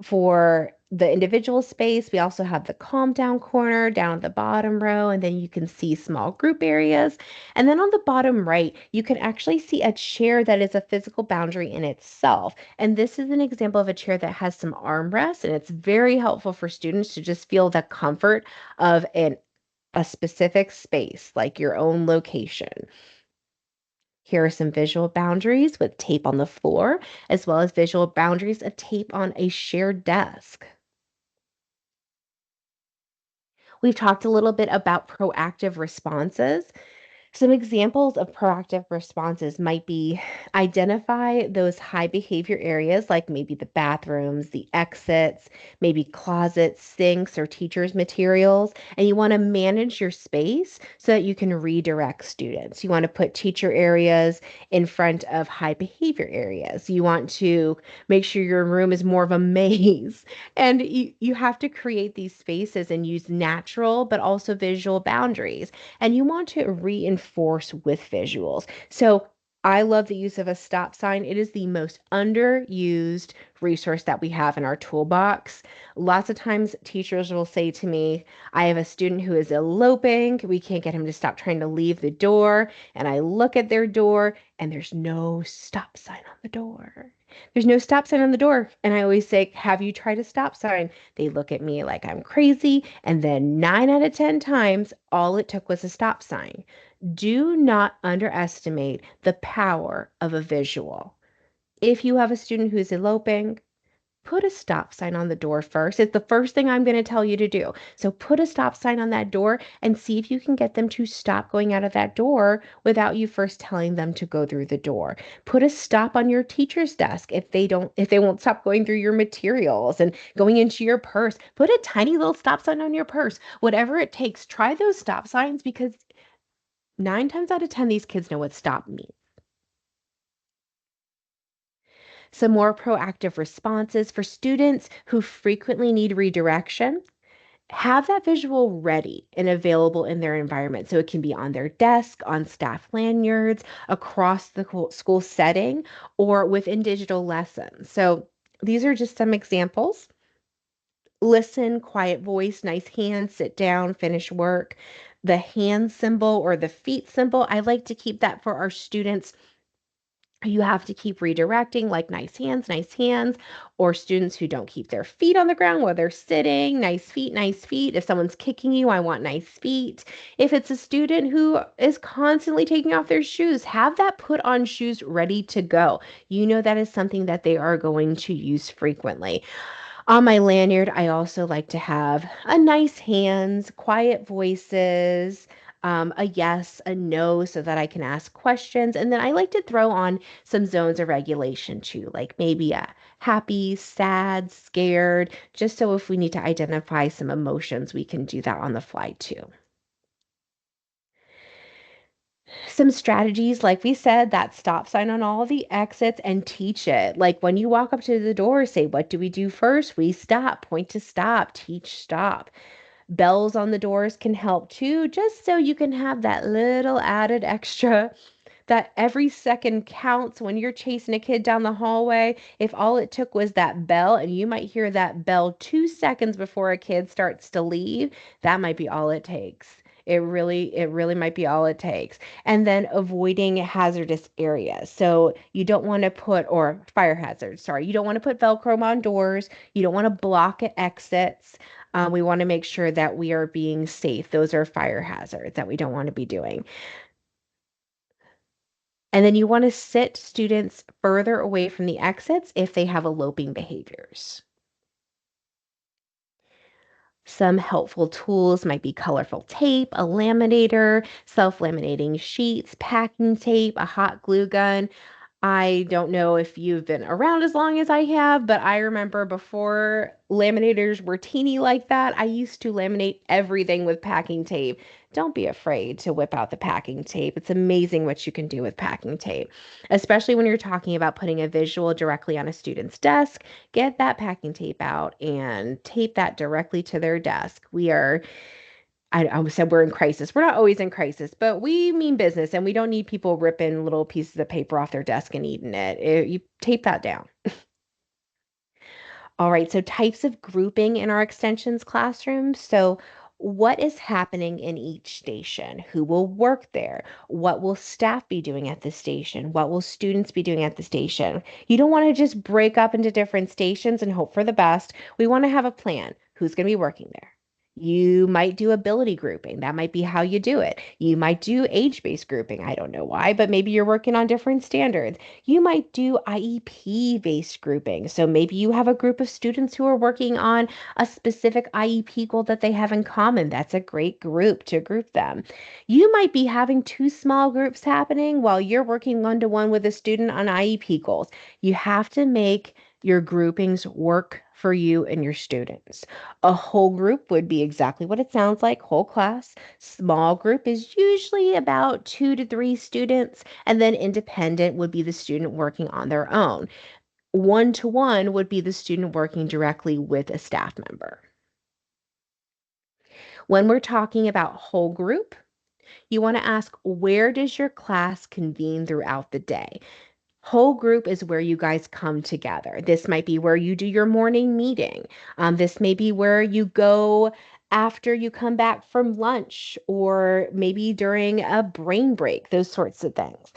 for the individual space. We also have the calm down corner down at the bottom row, and then you can see small group areas. And then on the bottom right, you can actually see a chair that is a physical boundary in itself. And this is an example of a chair that has some armrests, and it's very helpful for students to just feel the comfort of a specific space, like your own location. Here are some visual boundaries with tape on the floor, as well as visual boundaries of tape on a shared desk. We've talked a little bit about proactive responses. Some examples of proactive responses might be identify those high behavior areas, like maybe the bathrooms, the exits, maybe closets, sinks, or teachers' materials. And you want to manage your space so that you can redirect students. You want to put teacher areas in front of high behavior areas. You want to make sure your room is more of a maze. And you have to create these spaces and use natural but also visual boundaries, and you want to reinforce with visuals. So I love the use of a stop sign. It is the most underused resource that we have in our toolbox. Lots of times, teachers will say to me, I have a student who is eloping. We can't get him to stop trying to leave the door. And I look at their door, and there's no stop sign on the door. There's no stop sign on the door. And I always say, have you tried a stop sign? They look at me like I'm crazy. And then 9 out of 10 times, all it took was a stop sign. Do not underestimate the power of a visual. If you have a student who's eloping, put a stop sign on the door first. It's the first thing I'm going to tell you to do. So put a stop sign on that door and see if you can get them to stop going out of that door without you first telling them to go through the door. Put a stop on your teacher's desk if they won't stop going through your materials and going into your purse. Put a tiny little stop sign on your purse. Whatever it takes, try those stop signs, because 9 times out of 10 these kids know what stop means. Some more proactive responses for students who frequently need redirection. Have that visual ready and available in their environment. So it can be on their desk, on staff lanyards, across the school setting, or within digital lessons. So these are just some examples. Listen, quiet voice, nice hands, sit down, finish work. The hand symbol or the feet symbol, I like to keep that for our students. You have to keep redirecting, like nice hands, or students who don't keep their feet on the ground while they're sitting, nice feet, nice feet. If someone's kicking you, I want nice feet. If it's a student who is constantly taking off their shoes, have that put on shoes ready to go. You know that is something that they are going to use frequently. On my lanyard, I also like to have a nice hands, quiet voices, a yes, a no, so that I can ask questions. And then I like to throw on some zones of regulation too, like maybe a happy, sad, scared, just so if we need to identify some emotions, we can do that on the fly too. Some strategies, like we said, that stop sign on all the exits, and teach it. Like when you walk up to the door, say, what do we do first? We stop, point to stop, teach stop. Bells on the doors can help too, just so you can have that little added extra that every second counts when you're chasing a kid down the hallway. If all it took was that bell, and you might hear that bell 2 seconds before a kid starts to leave, that might be all it takes. It really might be all it takes. And then avoiding hazardous areas. So you don't want to put, or fire hazards, sorry, you don't want to put Velcro on doors. You don't want to block at exits. We want to make sure that we are being safe. Those are fire hazards that we don't want to be doing. And then you want to sit students further away from the exits if they have eloping behaviors. Some helpful tools might be colorful tape, a laminator, self-laminating sheets, packing tape, a hot glue gun. I don't know if you've been around as long as I have, but I remember before laminators were teeny like that, I used to laminate everything with packing tape. Don't be afraid to whip out the packing tape. It's amazing what you can do with packing tape, especially when you're talking about putting a visual directly on a student's desk. Get that packing tape out and tape that directly to their desk. I said we're in crisis. We're not always in crisis, but we mean business, and we don't need people ripping little pieces of paper off their desk and eating it. You tape that down. All right, so types of grouping in our extensions classroom. So what is happening in each station? Who will work there? What will staff be doing at the station? What will students be doing at the station? You don't want to just break up into different stations and hope for the best. We want to have a plan. Who's going to be working there? You might do ability grouping. That might be how you do it. You might do age-based grouping. I don't know why, but maybe you're working on different standards. You might do IEP-based grouping. So maybe you have a group of students who are working on a specific IEP goal that they have in common. That's a great group to group them. You might be having two small groups happening while you're working one-to-one with a student on IEP goals. You have to make your groupings work for you and your students. A whole group would be exactly what it sounds like, whole class. Small group is usually about 2 to 3 students, and then independent would be the student working on their own. One-to-one would be the student working directly with a staff member. When we're talking about whole group, you want to ask, where does your class convene throughout the day? Whole group is where you guys come together. This might be where you do your morning meeting. This may be where you go after you come back from lunch, or maybe during a brain break, those sorts of things.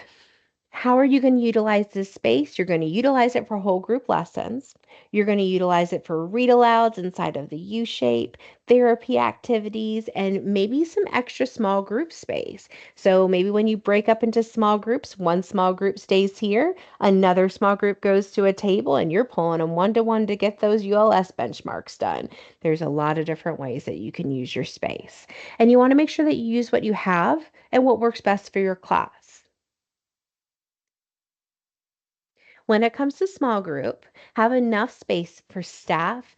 How are you going to utilize this space? You're going to utilize it for whole group lessons. You're going to utilize it for read alouds inside of the U shape, therapy activities, and maybe some extra small group space. So maybe when you break up into small groups, one small group stays here, another small group goes to a table, and you're pulling them one-to-one to get those ULS benchmarks done. There's a lot of different ways that you can use your space. And you want to make sure that you use what you have and what works best for your class. When it comes to small group, have enough space for staff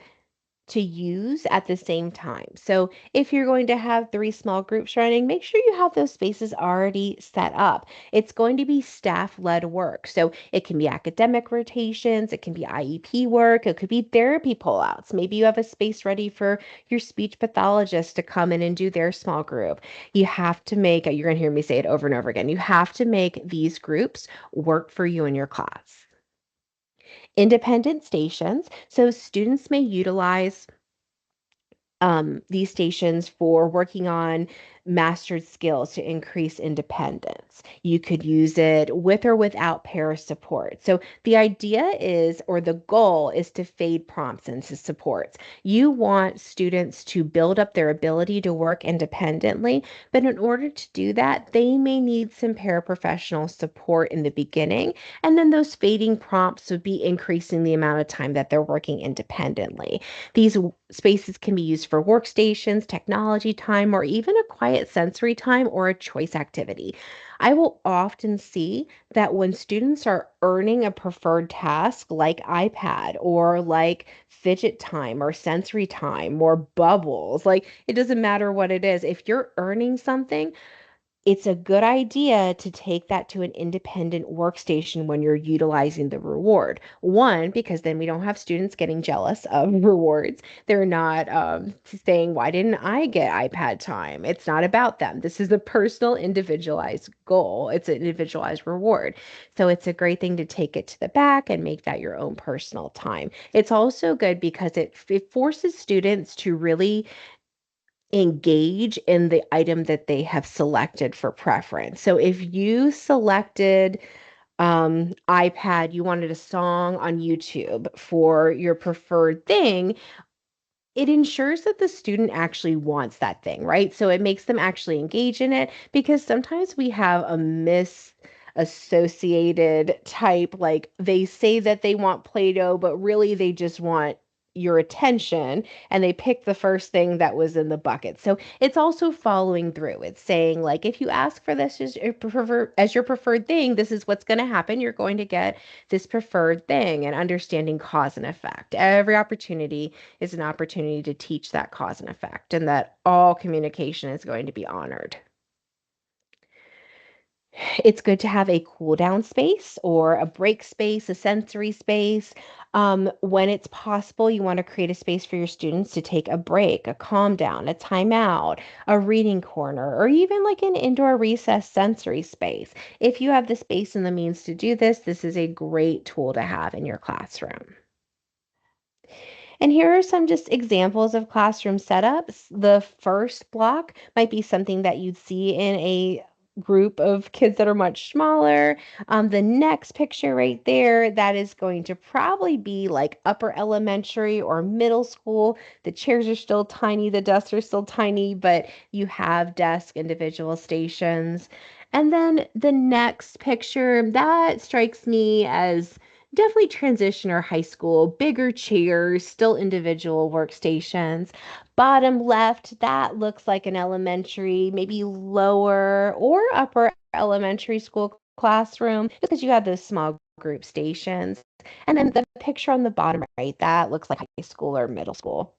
to use at the same time. So if you're going to have 3 small groups running, make sure you have those spaces already set up. It's going to be staff-led work. So it can be academic rotations, it can be IEP work, it could be therapy pullouts. Maybe you have a space ready for your speech pathologist to come in and do their small group. You have to make, you're going to hear me say it over and over again, you have to make these groups work for you and your class. Independent stations. So students may utilize these stations for working on mastered skills to increase independence. You could use it with or without para support. So the idea is, or the goal is, to fade prompts into supports. You want students to build up their ability to work independently, but in order to do that, they may need some paraprofessional support in the beginning, and then those fading prompts would be increasing the amount of time that they're working independently. These spaces can be used for workstations, technology time, or even a quiet sensory time or a choice activity. I will often see that when students are earning a preferred task like iPad or like fidget time or sensory time or bubbles, like it doesn't matter what it is. If you're earning something, it's a good idea to take that to an independent workstation when you're utilizing the reward. One, because then we don't have students getting jealous of rewards. They're not saying, why didn't I get iPad time? It's not about them. This is a personal, individualized goal. It's an individualized reward. So it's a great thing to take it to the back and make that your own personal time. It's also good because it forces students to really engage in the item that they have selected for preference. So if you selected iPad, you wanted a song on YouTube for your preferred thing, it ensures that the student actually wants that thing, right? So it makes them actually engage in it, because sometimes we have a misassociated type, like they say that they want Play-Doh, but really they just want your attention, and they pick the first thing that was in the bucket. So it's also following through. It's saying, like, if you ask for this as your preferred thing, this is what's going to happen. You're going to get this preferred thing, and understanding cause and effect. Every opportunity is an opportunity to teach that cause and effect, and that all communication is going to be honored. It's good to have a cool down space or a break space, a sensory space. When it's possible, you want to create a space for your students to take a break, a calm down, a timeout, a reading corner, or even like an indoor recess sensory space. If you have the space and the means to do this, this is a great tool to have in your classroom. And here are some just examples of classroom setups. The first block might be something that you'd see in a group of kids that are much smaller. The next picture right there, that is going to probably be like upper elementary or middle school. The chairs are still tiny, the desks are still tiny, but you have desk individual stations. And then the next picture, that strikes me as definitely transition or high school, bigger chairs, still individual workstations. Bottom left, that looks like an elementary, maybe lower or upper elementary school classroom, because you have those small group stations. And then the picture on the bottom right, that looks like high school or middle school.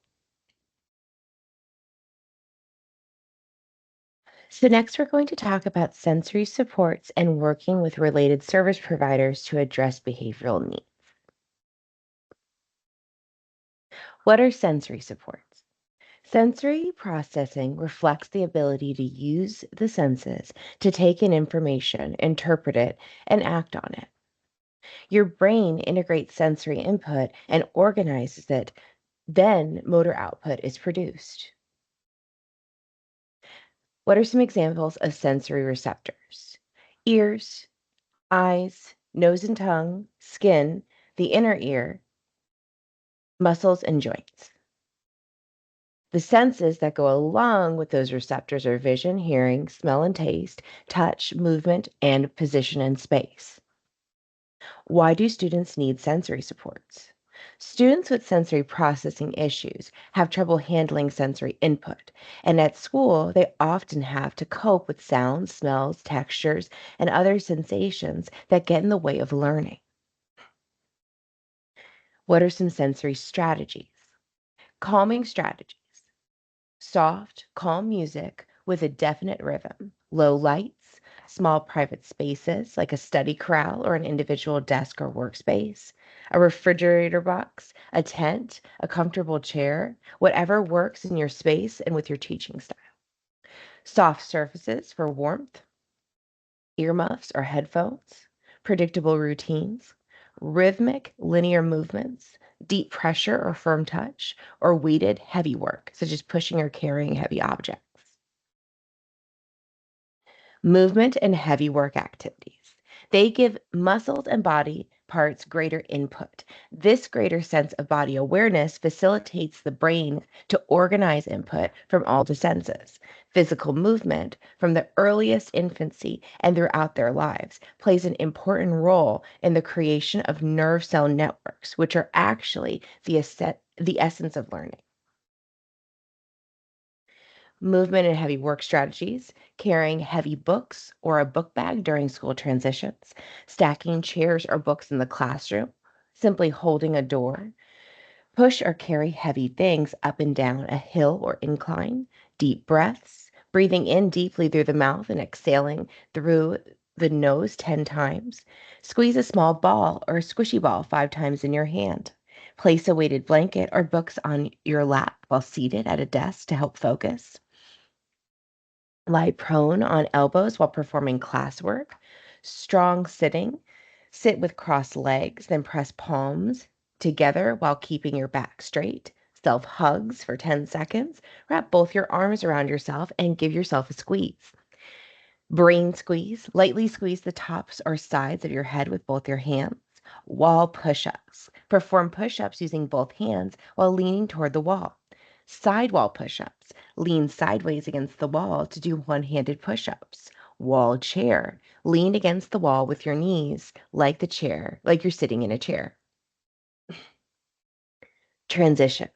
So next we're going to talk about sensory supports and working with related service providers to address behavioral needs. What are sensory supports? Sensory processing reflects the ability to use the senses to take in information, interpret it, and act on it. Your brain integrates sensory input and organizes it, then motor output is produced. What are some examples of sensory receptors? Ears, eyes, nose and tongue, skin, the inner ear, muscles, and joints. The senses that go along with those receptors are vision, hearing, smell and taste, touch, movement, and position in space. Why do students need sensory supports? Students with sensory processing issues have trouble handling sensory input, and at school, they often have to cope with sounds, smells, textures, and other sensations that get in the way of learning. What are some sensory strategies? Calming strategies. Soft, calm music with a definite rhythm, low lights, small private spaces like a study corral or an individual desk or workspace, a refrigerator box, a tent, a comfortable chair, whatever works in your space and with your teaching style. Soft surfaces for warmth, earmuffs or headphones, predictable routines, rhythmic linear movements, deep pressure or firm touch, or weighted heavy work, such as pushing or carrying heavy objects. Movement and heavy work activities. They give muscles and body parts greater input. This greater sense of body awareness facilitates the brain to organize input from all the senses. Physical movement from the earliest infancy and throughout their lives plays an important role in the creation of nerve cell networks, which are actually the essence of learning. Movement and heavy work strategies, carrying heavy books or a book bag during school transitions, stacking chairs or books in the classroom, simply holding a door, push or carry heavy things up and down a hill or incline, deep breaths, breathing in deeply through the mouth and exhaling through the nose 10 times, squeeze a small ball or a squishy ball 5 times in your hand. Place a weighted blanket or books on your lap while seated at a desk to help focus. Lie prone on elbows while performing classwork. Strong sitting. Sit with crossed legs, then press palms together while keeping your back straight. Self hugs for 10 seconds. Wrap both your arms around yourself and give yourself a squeeze. Brain squeeze. Lightly squeeze the tops or sides of your head with both your hands. Wall push ups. Perform push ups using both hands while leaning toward the wall. Side wall push ups. Lean sideways against the wall to do one handed push ups. Wall chair. Lean against the wall with your knees like the chair, like you're sitting in a chair. Transitions.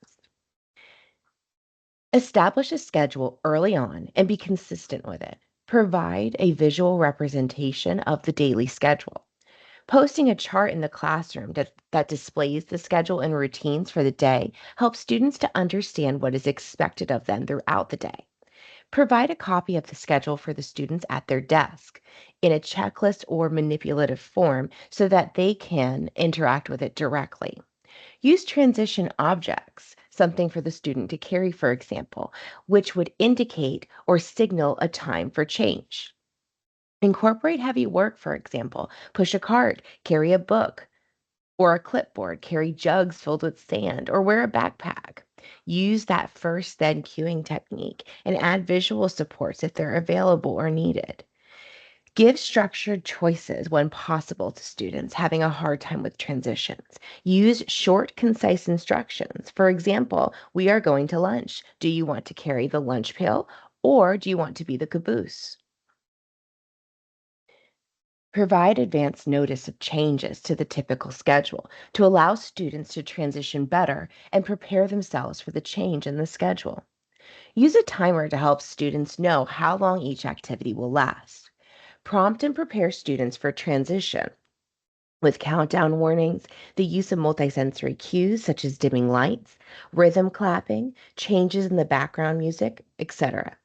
Establish a schedule early on and be consistent with it. Provide a visual representation of the daily schedule. Posting a chart in the classroom that displays the schedule and routines for the day helps students to understand what is expected of them throughout the day. Provide a copy of the schedule for the students at their desk in a checklist or manipulative form so that they can interact with it directly. Use transition objects, something for the student to carry, for example, which would indicate or signal a time for change. Incorporate heavy work, for example. Push a cart, carry a book or a clipboard, carry jugs filled with sand, or wear a backpack. Use that first then cueing technique and add visual supports if they're available or needed. Give structured choices when possible to students having a hard time with transitions. Use short, concise instructions. For example, we are going to lunch. Do you want to carry the lunch pail or do you want to be the caboose? Provide advance notice of changes to the typical schedule to allow students to transition better and prepare themselves for the change in the schedule. Use a timer to help students know how long each activity will last. Prompt and prepare students for transition with countdown warnings, the use of multisensory cues such as dimming lights, rhythm clapping, changes in the background music, etc.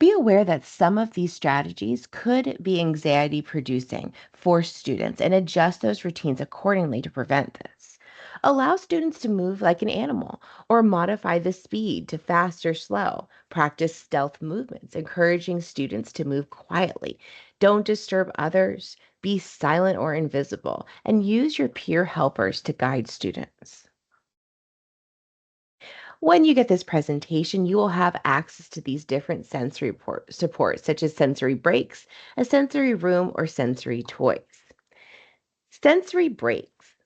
Be aware that some of these strategies could be anxiety producing for students and adjust those routines accordingly to prevent this. Allow students to move like an animal or modify the speed to fast or slow. Practice stealth movements, encouraging students to move quietly. Don't disturb others, be silent or invisible, and use your peer helpers to guide students. When you get this presentation, you will have access to these different sensory supports, such as sensory breaks, a sensory room, or sensory toys. Sensory breaks.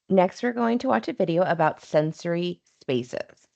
Next, we're going to watch a video about sensory spaces.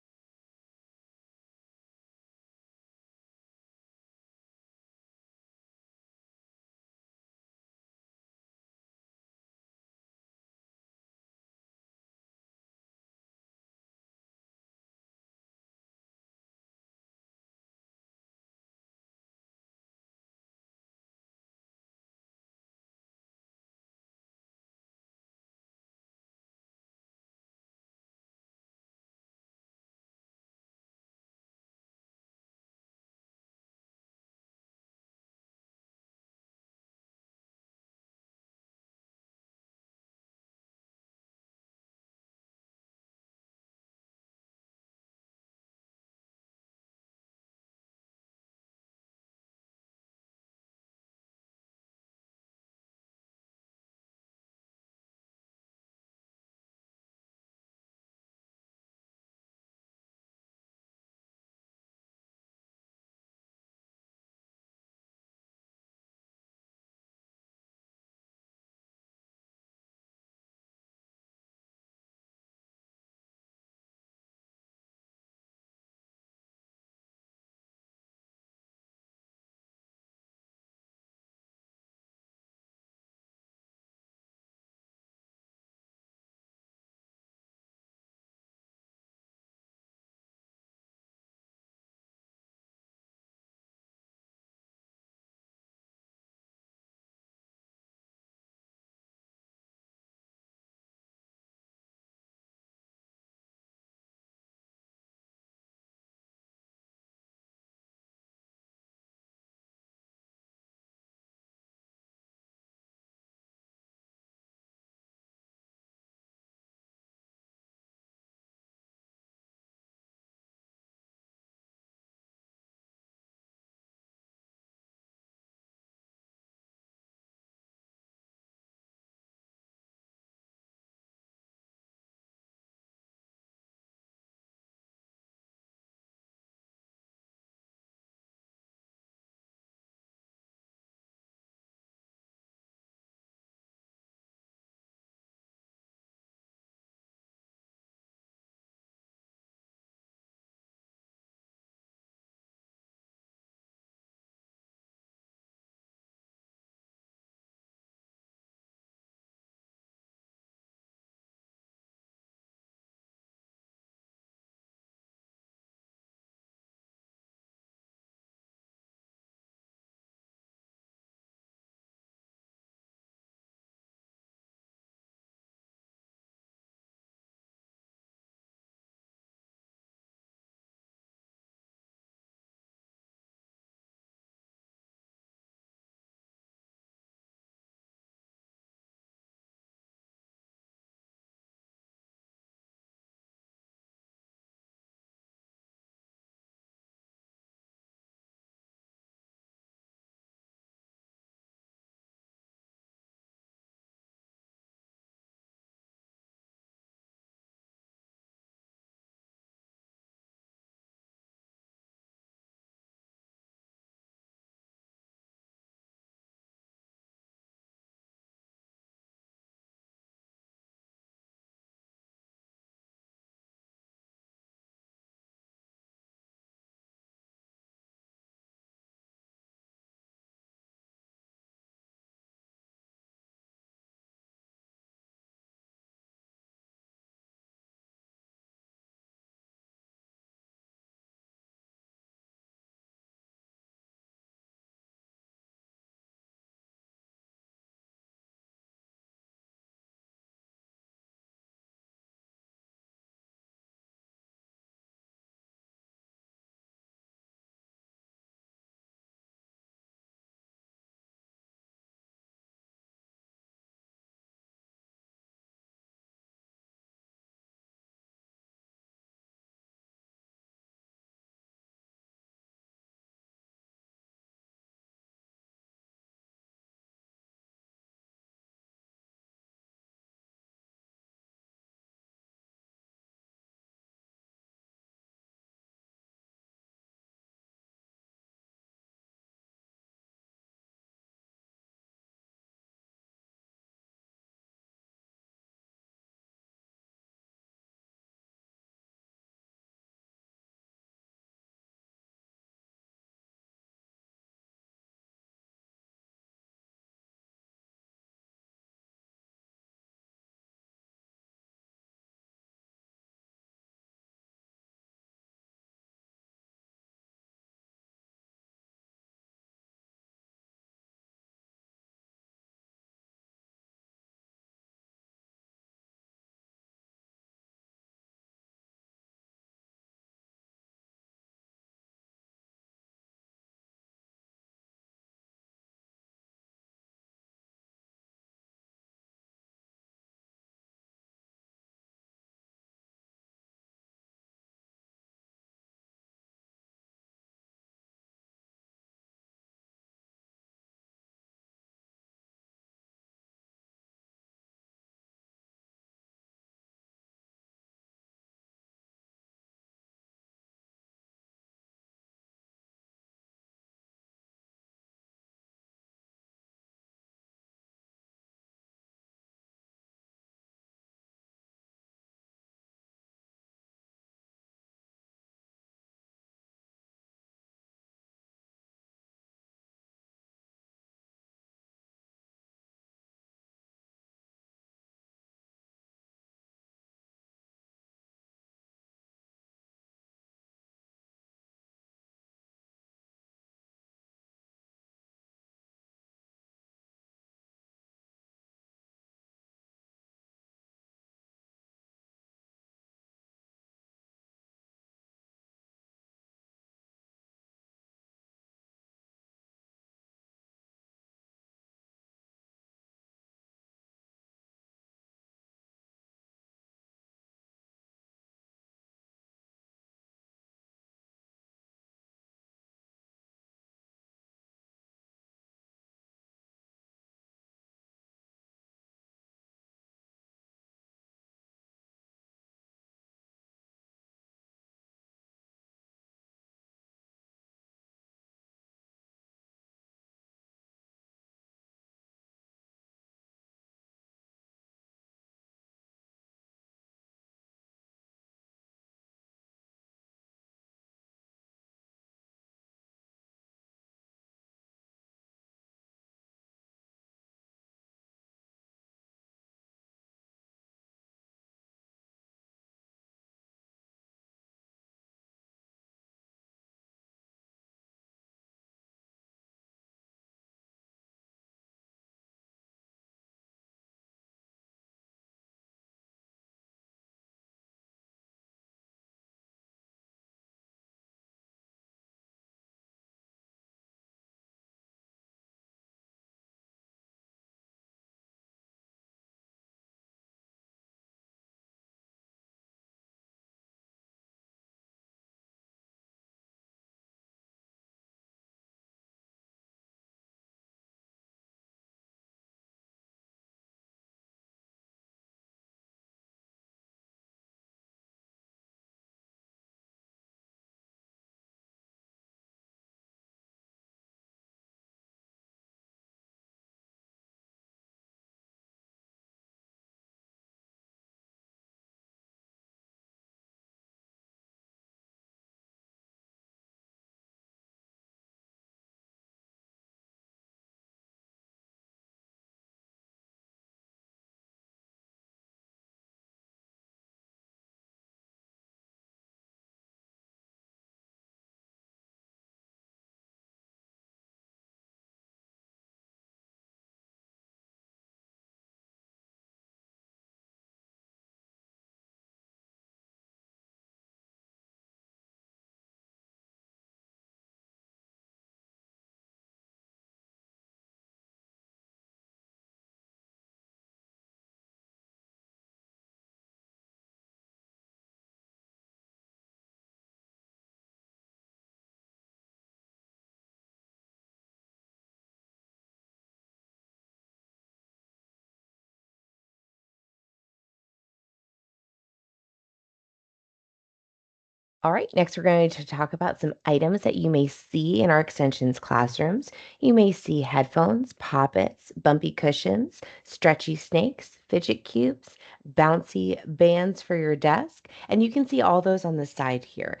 All right, next we're going to talk about some items that you may see in our extensions classrooms. You may see headphones, poppets, bumpy cushions, stretchy snakes, fidget cubes, bouncy bands for your desk, and you can see all those on the side here.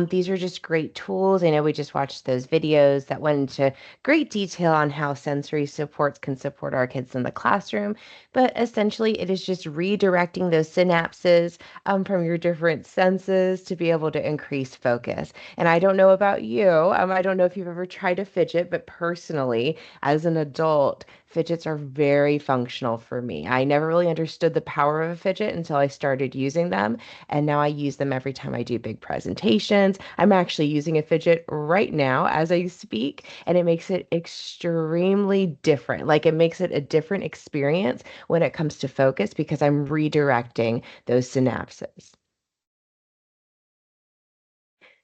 These are just great tools. I know we just watched those videos that went into great detail on how sensory supports can support our kids in the classroom, but essentially it is just redirecting those synapses from your different senses to be able to increase focus. And I don't know about you, I don't know if you've ever tried to fidget, but personally, as an adult, fidgets are very functional for me. I never really understood the power of a fidget until I started using them, and now I use them every time I do big presentations. I'm actually using a fidget right now as I speak, and it makes it extremely different. Like it makes it a different experience when it comes to focus because I'm redirecting those synapses.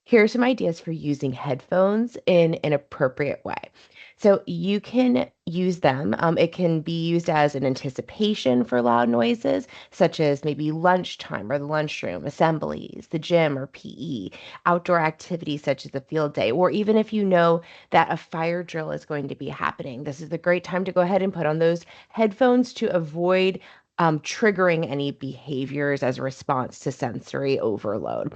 Here are some ideas for using headphones in an appropriate way. So you can use them. It can be used as an anticipation for loud noises, such as maybe lunchtime or the lunchroom, assemblies, the gym or PE, outdoor activities such as the field day, or even if you know that a fire drill is going to be happening. This is a great time to go ahead and put on those headphones to avoid triggering any behaviors as a response to sensory overload.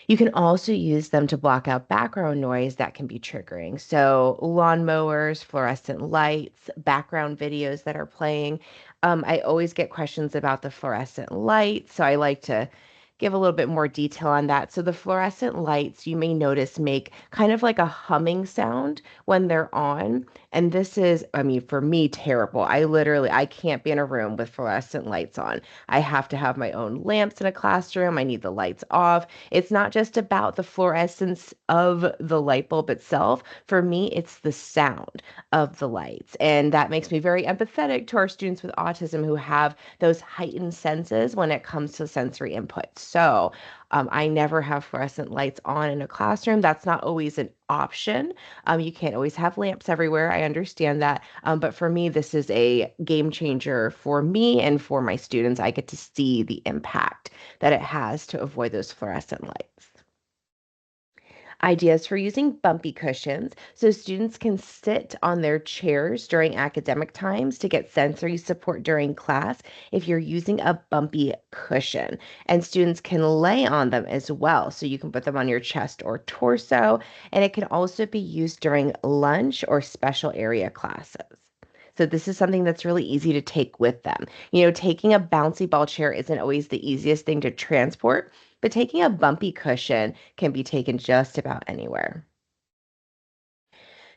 You can also use them to block out background noise that can be triggering. So, lawnmowers, fluorescent lights, background videos that are playing. I always get questions about the fluorescent lights. So, I like to give a little bit more detail on that. So, the fluorescent lights you may notice make kind of like a humming sound when they're on. And this is, I mean, for me, terrible. I can't be in a room with fluorescent lights on. I have to have my own lamps in a classroom. I need the lights off. It's not just about the fluorescence of the light bulb itself. For me, it's the sound of the lights. And that makes me very empathetic to our students with autism who have those heightened senses when it comes to sensory input. So I never have fluorescent lights on in a classroom. That's not always an option. You can't always have lamps everywhere. I understand that. But for me, this is a game changer for me and for my students. I get to see the impact that it has to avoid those fluorescent lights. Ideas for using bumpy cushions so students can sit on their chairs during academic times to get sensory support during class if you're using a bumpy cushion. And students can lay on them as well. So you can put them on your chest or torso. And it can also be used during lunch or special area classes. So this is something that's really easy to take with them. Taking a bouncy ball chair isn't always the easiest thing to transport, but taking a bumpy cushion can be taken just about anywhere.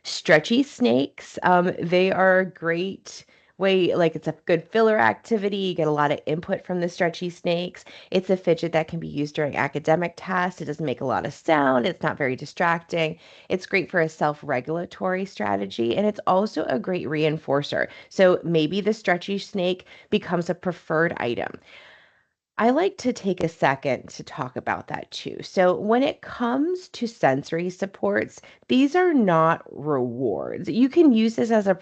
Stretchy snakes, they are a great way, like it's a good filler activity. You get a lot of input from the stretchy snakes. It's a fidget that can be used during academic tasks. It doesn't make a lot of sound. It's not very distracting. It's great for a self-regulatory strategy, and it's also a great reinforcer. So maybe the stretchy snake becomes a preferred item. I like to take a second to talk about that too. So, when it comes to sensory supports, these are not rewards. You can use this as a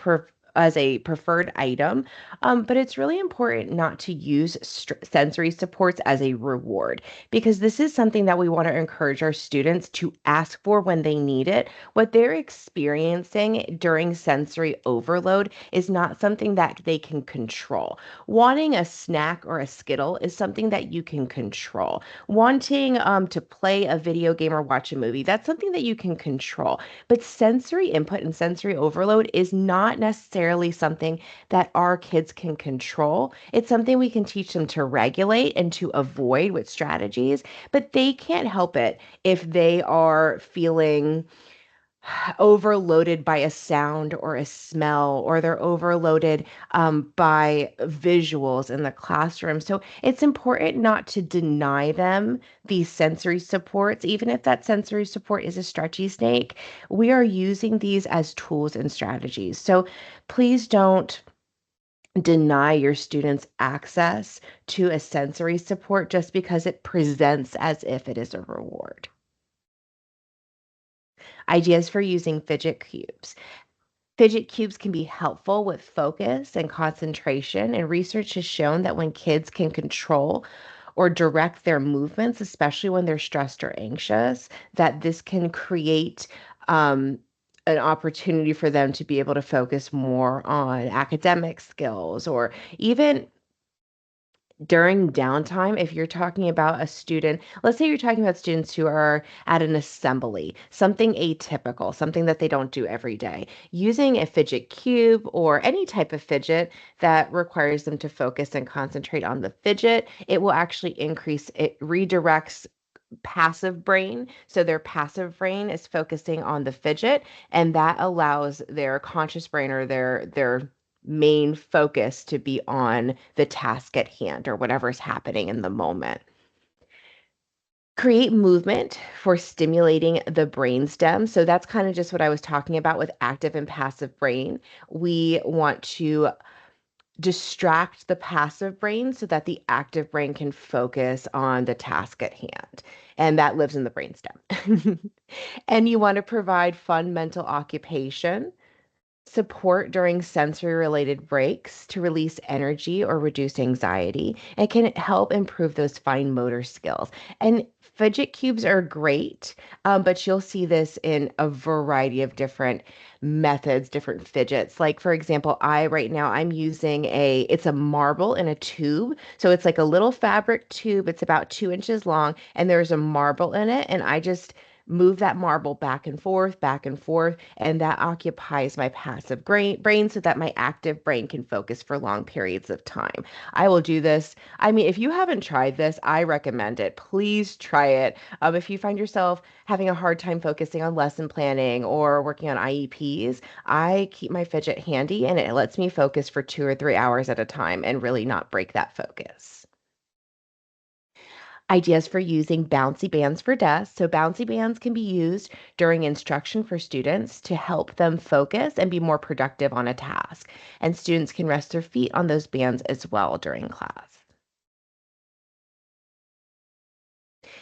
preferred item, but it's really important not to use sensory supports as a reward because this is something that we want to encourage our students to ask for when they need it. What they're experiencing during sensory overload is not something that they can control. Wanting a snack or a Skittle is something that you can control. Wanting to play a video game or watch a movie, that's something that you can control. But sensory input and sensory overload is not necessarily something that our kids can control. It's something we can teach them to regulate and to avoid with strategies, but they can't help it if they are feeling overloaded by a sound or a smell, or they're overloaded by visuals in the classroom. So it's important not to deny them these sensory supports, even if that sensory support is a stretchy snake. We are using these as tools and strategies. So please don't deny your students access to a sensory support just because it presents as if it is a reward. Ideas for using fidget cubes. Fidget cubes can be helpful with focus and concentration, and research has shown that when kids can control or direct their movements, especially when they're stressed or anxious, that this can create an opportunity for them to be able to focus more on academic skills, or even during downtime, if you're talking about a student, let's say you're talking about students who are at an assembly, something atypical, something that they don't do every day, using a fidget cube or any type of fidget that requires them to focus and concentrate on the fidget, it will actually increase, it redirects passive brain. So their passive brain is focusing on the fidget, and that allows their conscious brain, or their main focus, to be on the task at hand or whatever's happening in the moment. Create movement for stimulating the brainstem. So that's kind of just what I was talking about with active and passive brain. We want to distract the passive brain so that the active brain can focus on the task at hand. And that lives in the brainstem. And you want to provide fun mental occupation, support during sensory related breaks to release energy or reduce anxiety. It can help improve those fine motor skills. And fidget cubes are great, but you'll see this in a variety of different methods, different fidgets. Like, for example, right now I'm using it's a marble in a tube. So it's like a little fabric tube. It's about 2 inches long, and there's a marble in it. And I just move that marble back and forth, and that occupies my passive brain so that my active brain can focus for long periods of time. I will do this. I mean, if you haven't tried this, I recommend it. Please try it. If you find yourself having a hard time focusing on lesson planning or working on IEPs, I keep my fidget handy, and it lets me focus for 2 or 3 hours at a time and really not break that focus. Ideas for using bouncy bands for desks. So bouncy bands can be used during instruction for students to help them focus and be more productive on a task. And students can rest their feet on those bands as well during class.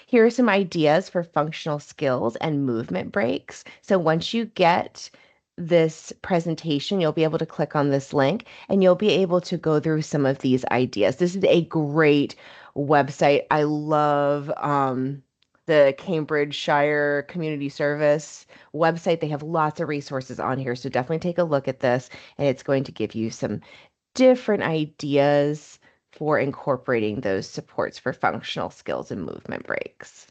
Here are some ideas for functional skills and movement breaks. So once you get this presentation, you'll be able to click on this link and you'll be able to go through some of these ideas. This is a great website. I love the Cambridgeshire Community Service website. They have lots of resources on here, so definitely take a look at this, and it's going to give you some different ideas for incorporating those supports for functional skills and movement breaks.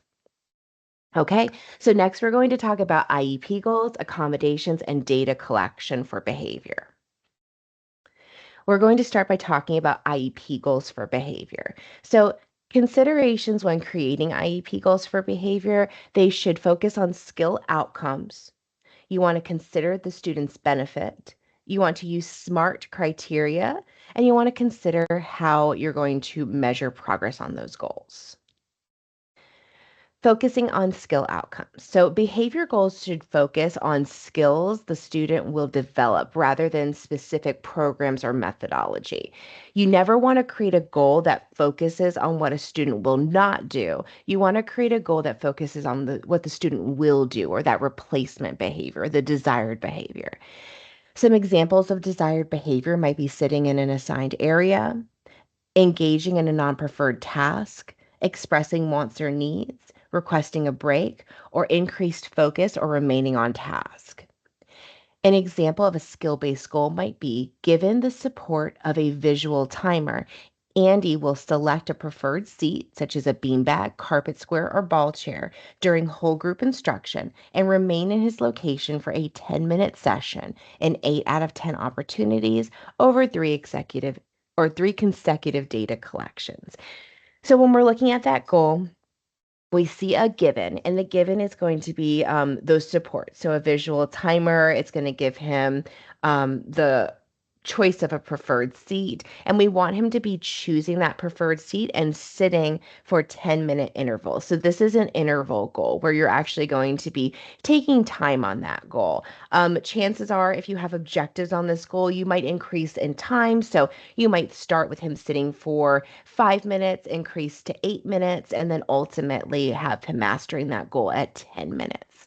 Okay, so next we're going to talk about IEP goals, accommodations, and data collection for behavior. We're going to start by talking about IEP goals for behavior. So considerations when creating IEP goals for behavior, they should focus on skill outcomes. You want to consider the student's benefit. You want to use SMART criteria, and you want to consider how you're going to measure progress on those goals. Focusing on skill outcomes. So behavior goals should focus on skills the student will develop rather than specific programs or methodology. You never want to create a goal that focuses on what a student will not do. You want to create a goal that focuses on what the student will do, or that replacement behavior, the desired behavior. Some examples of desired behavior might be sitting in an assigned area, engaging in a non-preferred task, expressing wants or needs, requesting a break, or increased focus or remaining on task. An example of a skill-based goal might be, given the support of a visual timer, Andy will select a preferred seat, such as a beanbag, carpet square, or ball chair, during whole group instruction and remain in his location for a 10-minute session in 8 out of 10 opportunities over 3 consecutive data collections. So when we're looking at that goal, we see a given, and the given is going to be those supports. So a visual timer, it's going to give him the choice of a preferred seat, and we want him to be choosing that preferred seat and sitting for 10-minute intervals. So this is an interval goal where you're actually going to be taking time on that goal. Chances are, if you have objectives on this goal, you might increase in time. So you might start with him sitting for 5 minutes, increase to 8 minutes, and then ultimately have him mastering that goal at 10 minutes.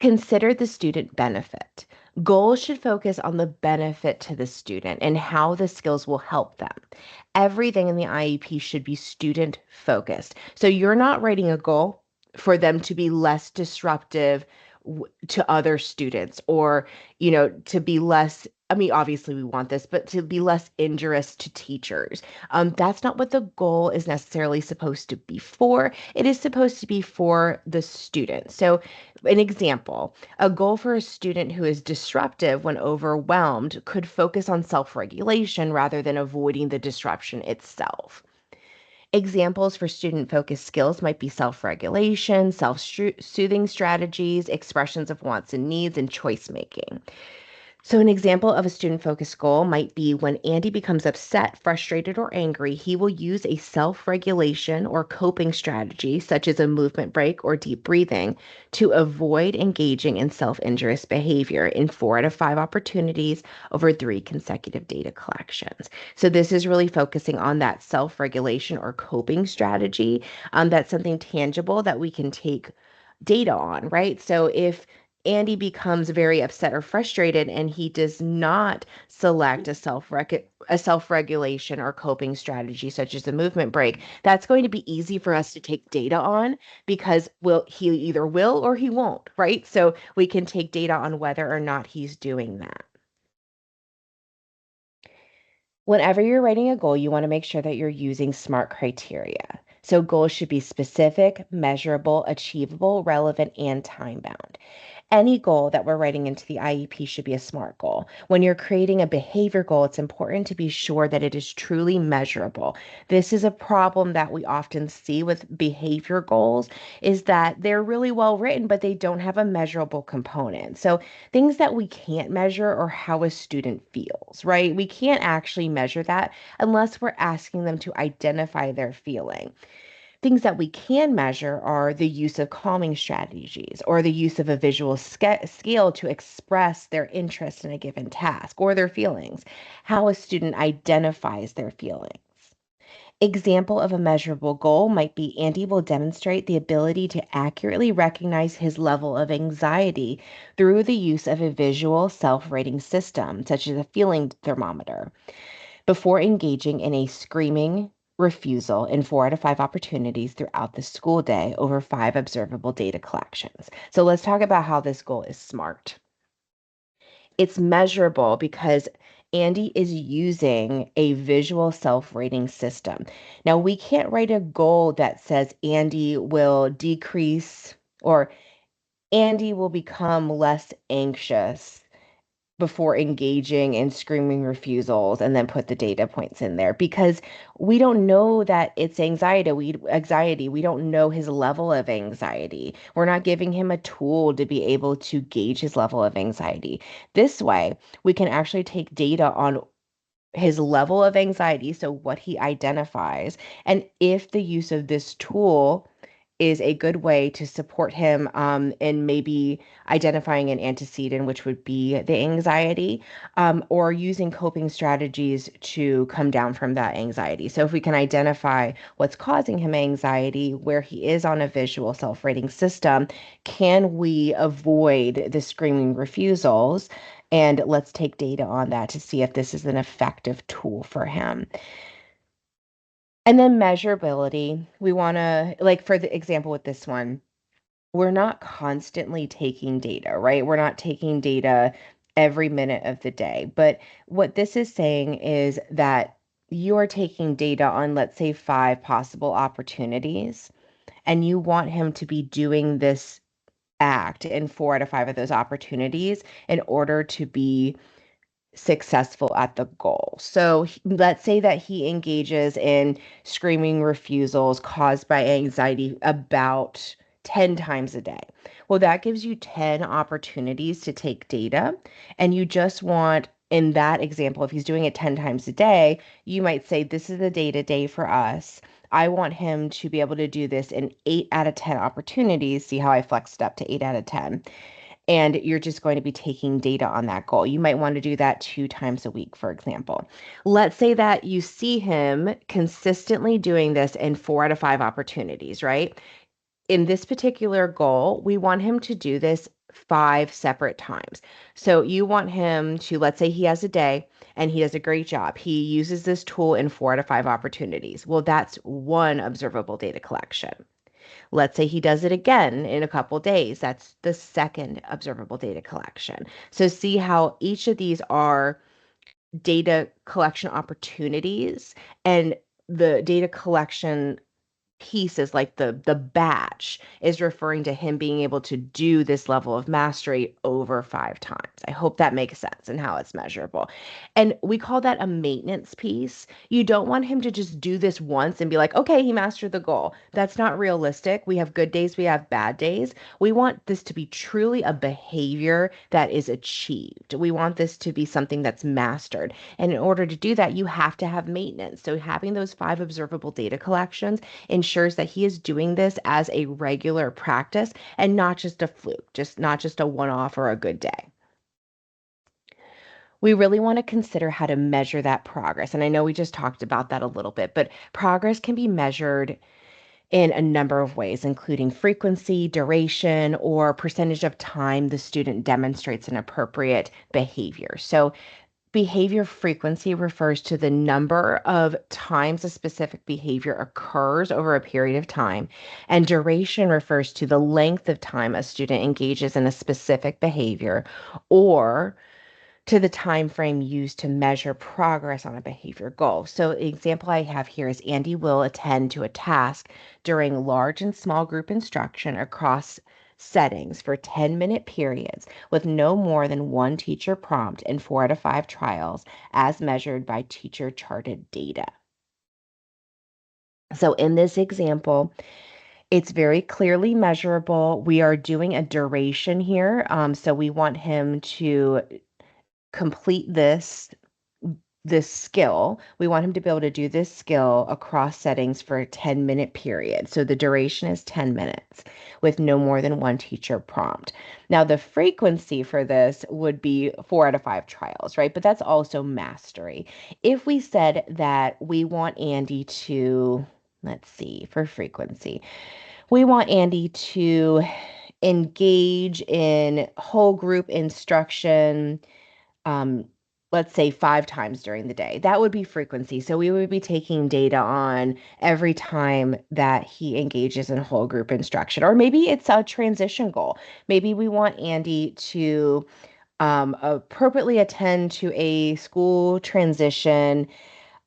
Consider the student benefit. Goals should focus on the benefit to the student and how the skills will help them. Everything in the IEP should be student focused. So you're not writing a goal for them to be less disruptive to other students, or, to be less, I mean, obviously we want this, but to be less injurious to teachers. That's not what the goal is necessarily supposed to be for. It is supposed to be for the student. So, an example, a goal for a student who is disruptive when overwhelmed could focus on self regulation rather than avoiding the disruption itself. Examples for student focused skills might be self regulation, self soothing strategies, expressions of wants and needs, and choice making. So, an example of a student focused goal might be when Andy becomes upset, frustrated, or angry, he will use a self regulation or coping strategy, such as a movement break or deep breathing, to avoid engaging in self injurious behavior in 4 out of 5 opportunities over 3 consecutive data collections. So, this is really focusing on that self regulation or coping strategy. That's something tangible that we can take data on, right? So if Andy becomes very upset or frustrated and he does not select a self-regulation or coping strategy such as a movement break, that's going to be easy for us to take data on, because he either will or he won't, right? So we can take data on whether or not he's doing that. Whenever you're writing a goal, you want to make sure that you're using SMART criteria. So goals should be specific, measurable, achievable, relevant, and time bound. Any goal that we're writing into the IEP should be a SMART goal. When you're creating a behavior goal, it's important to be sure that it is truly measurable. This is a problem that we often see with behavior goals, is that they're really well written, but they don't have a measurable component. So things that we can't measure are how a student feels, right? We can't actually measure that unless we're asking them to identify their feeling. Things that we can measure are the use of calming strategies or the use of a visual scale to express their interest in a given task or their feelings, how a student identifies their feelings. Example of a measurable goal might be Andy will demonstrate the ability to accurately recognize his level of anxiety through the use of a visual self-rating system, such as a feeling thermometer, before engaging in a screaming refusal in 4 out of 5 opportunities throughout the school day over 5 observable data collections. So let's talk about how this goal is SMART. It's measurable because Andy is using a visual self-rating system. Now, we can't write a goal that says Andy will decrease or Andy will become less anxious before engaging in screaming refusals and then put the data points in there, because we don't know that it's anxiety. We don't know his level of anxiety. We're not giving him a tool to be able to gauge his level of anxiety. This way, we can actually take data on his level of anxiety, so what he identifies, and if the use of this tool is a good way to support him in maybe identifying an antecedent, which would be the anxiety, or using coping strategies to come down from that anxiety. So if we can identify what's causing him anxiety, where he is on a visual self-rating system, can we avoid the screaming refusals? And let's take data on that to see if this is an effective tool for him. And then measurability, we want to, like for the example with this one, we're not constantly taking data, right? We're not taking data every minute of the day. But what this is saying is that you're taking data on, let's say, 5 possible opportunities, and you want him to be doing this act in 4 out of 5 of those opportunities in order to be successful at the goal. So let's say that he engages in screaming refusals caused by anxiety about 10 times a day. Well, that gives you 10 opportunities to take data, and you just want, in that example, if he's doing it 10 times a day, you might say, this is the data day for us. I want him to be able to do this in 8 out of 10 opportunities. See how I flexed it up to 8 out of 10. And you're just going to be taking data on that goal. You might want to do that 2 times a week, for example. Let's say that you see him consistently doing this in 4 out of 5 opportunities, right? In this particular goal, we want him to do this 5 separate times. So you want him to, let's say he has a day and he does a great job. He uses this tool in 4 out of 5 opportunities. Well, that's one observable data collection. Let's say he does it again in a couple days. That's the second observable data collection. So see how each of these are data collection opportunities, and the data collection pieces like the batch is referring to him being able to do this level of mastery over 5 times. I hope that makes sense and how it's measurable. And we call that a maintenance piece. You don't want him to just do this once and be like, okay, he mastered the goal. That's not realistic. We have good days, we have bad days. We want this to be truly a behavior that is achieved. We want this to be something that's mastered. And in order to do that, you have to have maintenance. So having those 5 observable data collections ensures that he is doing this as a regular practice and not just a fluke, just not just a one-off or a good day. We really want to consider how to measure that progress. And I know we just talked about that a little bit, but progress can be measured in a number of ways, including frequency, duration, or percentage of time the student demonstrates an appropriate behavior. So behavior frequency refers to the number of times a specific behavior occurs over a period of time, and duration refers to the length of time a student engages in a specific behavior, or to the time frame used to measure progress on a behavior goal. So the example I have here is Andy will attend to a task during large and small group instruction across settings for 10-minute periods with no more than one teacher prompt and 4 out of 5 trials as measured by teacher charted data. So in this example, it's very clearly measurable. We are doing a duration here. So we want him to complete this skill. We want him to be able to do this skill across settings for a 10-minute period. So the duration is 10 minutes with no more than one teacher prompt. Now, the frequency for this would be 4 out of 5 trials, right? But that's also mastery. If we said that we want Andy to, let's see, for frequency, we want Andy to engage in whole group instruction, um, let's say 5 times during the day. That would be frequency. So we would be taking data on every time that he engages in whole group instruction. Or maybe it's a transition goal. Maybe we want Andy to appropriately attend to a school transition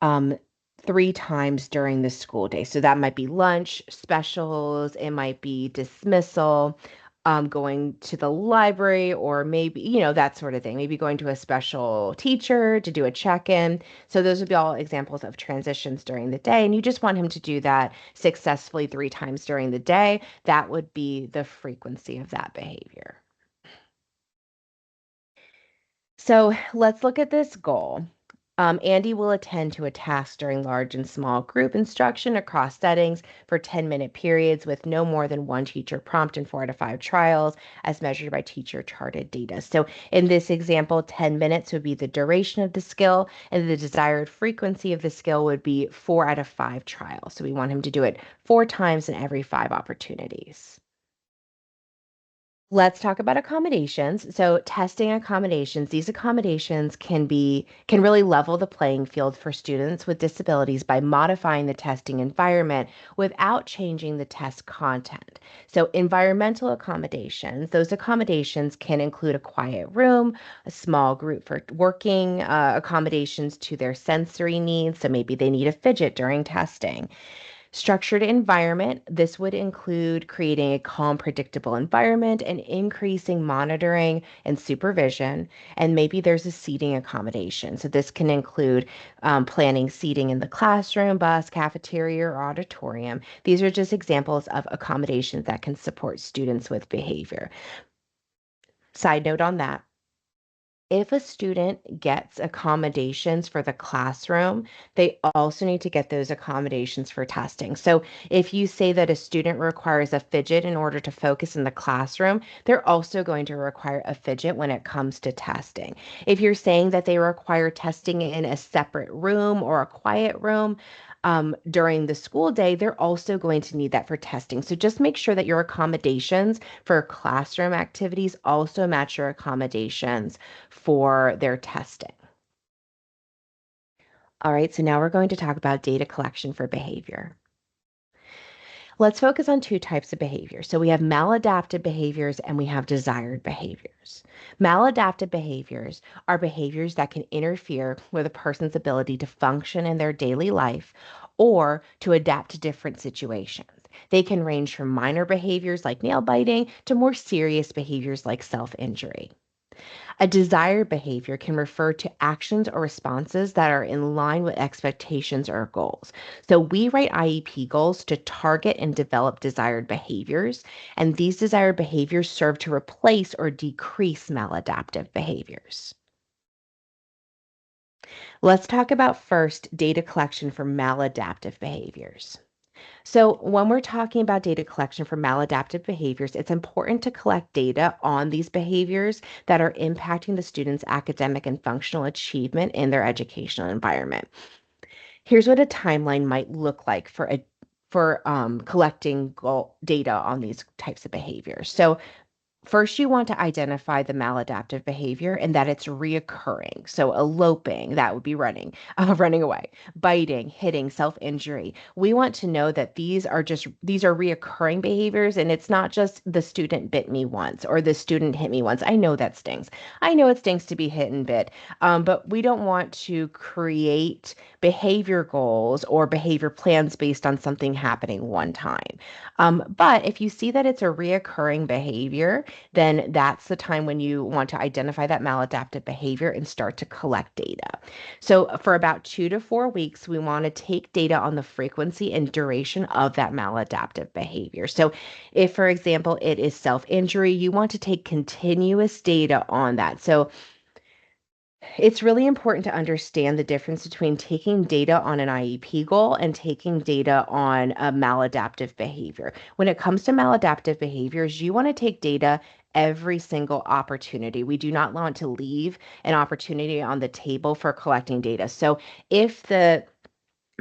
um, 3 times during the school day. So that might be lunch, specials, it might be dismissal, going to the library, or maybe, that sort of thing. Maybe going to a special teacher to do a check-in. So those would be all examples of transitions during the day. And you just want him to do that successfully 3 times during the day. That would be the frequency of that behavior. So let's look at this goal. Andy will attend to a task during large and small group instruction across settings for 10-minute periods with no more than one teacher prompt and 4 out of 5 trials as measured by teacher charted data. So in this example, 10 minutes would be the duration of the skill, and the desired frequency of the skill would be 4 out of 5 trials. So we want him to do it 4 times in every 5 opportunities. Let's talk about accommodations. So testing accommodations, these accommodations can really level the playing field for students with disabilities by modifying the testing environment without changing the test content. So environmental accommodations, those accommodations can include a quiet room, a small group for working, accommodations to their sensory needs. So maybe they need a fidget during testing. Structured environment, this would include creating a calm, predictable environment and increasing monitoring and supervision. And maybe there's a seating accommodation. So this can include planning seating in the classroom, bus, cafeteria, or auditorium. These are just examples of accommodations that can support students with behavior. Side note on that. If a student gets accommodations for the classroom, they also need to get those accommodations for testing. So if you say that a student requires a fidget in order to focus in the classroom, they're also going to require a fidget when it comes to testing. If you're saying that they require testing in a separate room or a quiet room, during the school day, they're also going to need that for testing. So just make sure that your accommodations for classroom activities also match your accommodations for their testing. All right, so now we're going to talk about data collection for behavior. Let's focus on two types of behavior. So we have maladaptive behaviors and we have desired behaviors. Maladaptive behaviors are behaviors that can interfere with a person's ability to function in their daily life or to adapt to different situations. They can range from minor behaviors like nail biting to more serious behaviors like self injury. A desired behavior can refer to actions or responses that are in line with expectations or goals. So we write IEP goals to target and develop desired behaviors, and these desired behaviors serve to replace or decrease maladaptive behaviors. Let's talk about first data collection for maladaptive behaviors. So, when we're talking about data collection for maladaptive behaviors, it's important to collect data on these behaviors that are impacting the student's academic and functional achievement in their educational environment. Here's what a timeline might look like for collecting data on these types of behaviors. So, first, you want to identify the maladaptive behavior and that it's reoccurring. So, eloping, that would be running, running away, biting, hitting, self injury. We want to know that these are reoccurring behaviors and it's not just the student bit me once or the student hit me once. I know that stings. I know it stings to be hit and bit, but we don't want to create behavior goals or behavior plans based on something happening one time. But if you see that it's a reoccurring behavior, then that's the time when you want to identify that maladaptive behavior and start to collect data. So, for about 2 to 4 weeks, we want to take data on the frequency and duration of that maladaptive behavior. So, if, for example, it is self injury, you want to take continuous data on that. So, it's really important to understand the difference between taking data on an IEP goal and taking data on a maladaptive behavior. When it comes to maladaptive behaviors, you want to take data every single opportunity. We do not want to leave an opportunity on the table for collecting data. So if the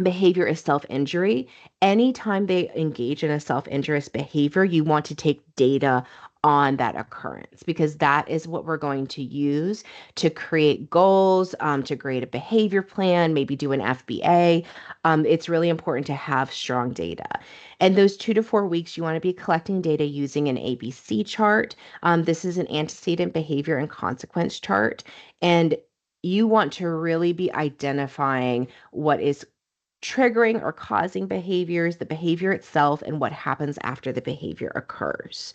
behavior is self injury, anytime they engage in a self injurious behavior, you want to take data on that occurrence because that is what we're going to use to create goals, to create a behavior plan, maybe do an FBA. It's really important to have strong data. And those 2 to 4 weeks, you want to be collecting data using an ABC chart. This is an antecedent behavior and consequence chart. And you want to really be identifying what is triggering or causing behaviors, the behavior itself, and what happens after the behavior occurs.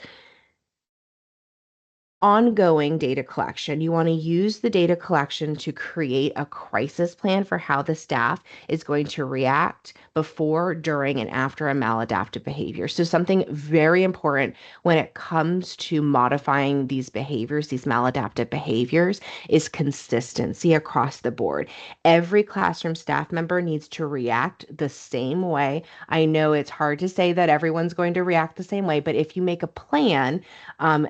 Ongoing data collection. You want to use the data collection to create a crisis plan for how the staff is going to react before, during, and after a maladaptive behavior. So, something very important when it comes to modifying these behaviors, these maladaptive behaviors, is consistency across the board. Every classroom staff member needs to react the same way. I know it's hard to say that everyone's going to react the same way, but if you make a plan,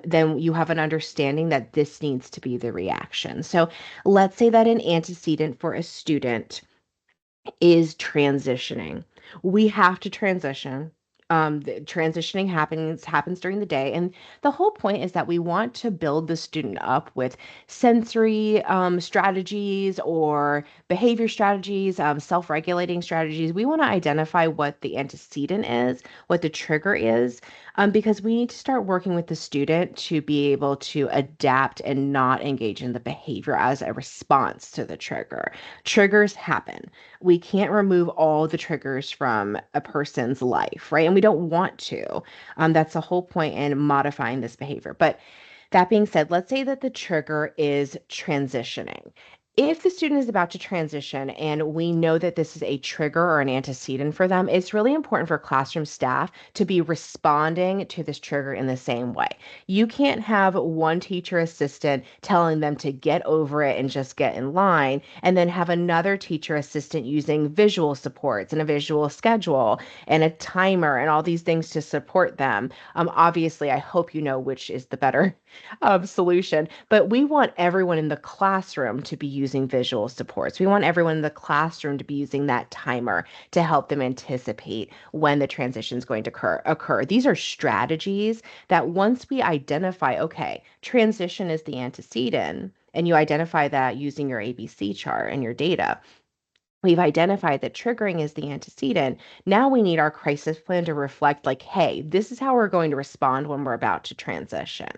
then you have an understanding that this needs to be the reaction. So let's say that an antecedent for a student is transitioning. We have to transition. The transitioning happens during the day, and the whole point is that we want to build the student up with sensory strategies or behavior strategies, self-regulating strategies. We want to identify what the antecedent is, what the trigger is, because we need to start working with the student to be able to adapt and not engage in the behavior as a response to the trigger. Triggers happen. We can't remove all the triggers from a person's life, right? And we don't want to. That's the whole point in modifying this behavior. But that being said, let's say that the trigger is transitioning. If the student is about to transition and we know that this is a trigger or an antecedent for them, it's really important for classroom staff to be responding to this trigger in the same way. You can't have one teacher assistant telling them to get over it and just get in line, and then have another teacher assistant using visual supports and a visual schedule and a timer and all these things to support them. Obviously, I hope you know which is the better solution, but we want everyone in the classroom to be using visual supports. We want everyone in the classroom to be using that timer to help them anticipate when the transition is going to occur. These are strategies that once we identify, okay, transition is the antecedent, and you identify that using your ABC chart and your data. We've identified that triggering is the antecedent. Now we need our crisis plan to reflect like, hey, this is how we're going to respond when we're about to transition.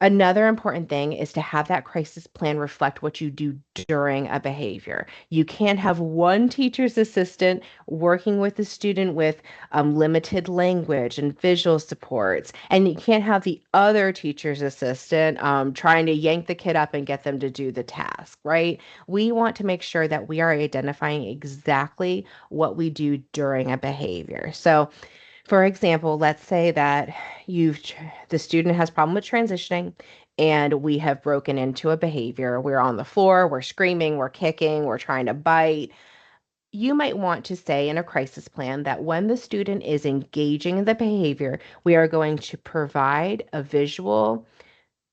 Another important thing is to have that crisis plan reflect what you do during a behavior. You can't have one teacher's assistant working with the student with limited language and visual supports, and you can't have the other teacher's assistant trying to yank the kid up and get them to do the task, right? We want to make sure that we are identifying exactly what we do during a behavior. So, for example, let's say that the student has problem with transitioning and we have broken into a behavior. We're on the floor, we're screaming, we're kicking, we're trying to bite. You might want to say in a crisis plan that when the student is engaging in the behavior, we are going to provide a visual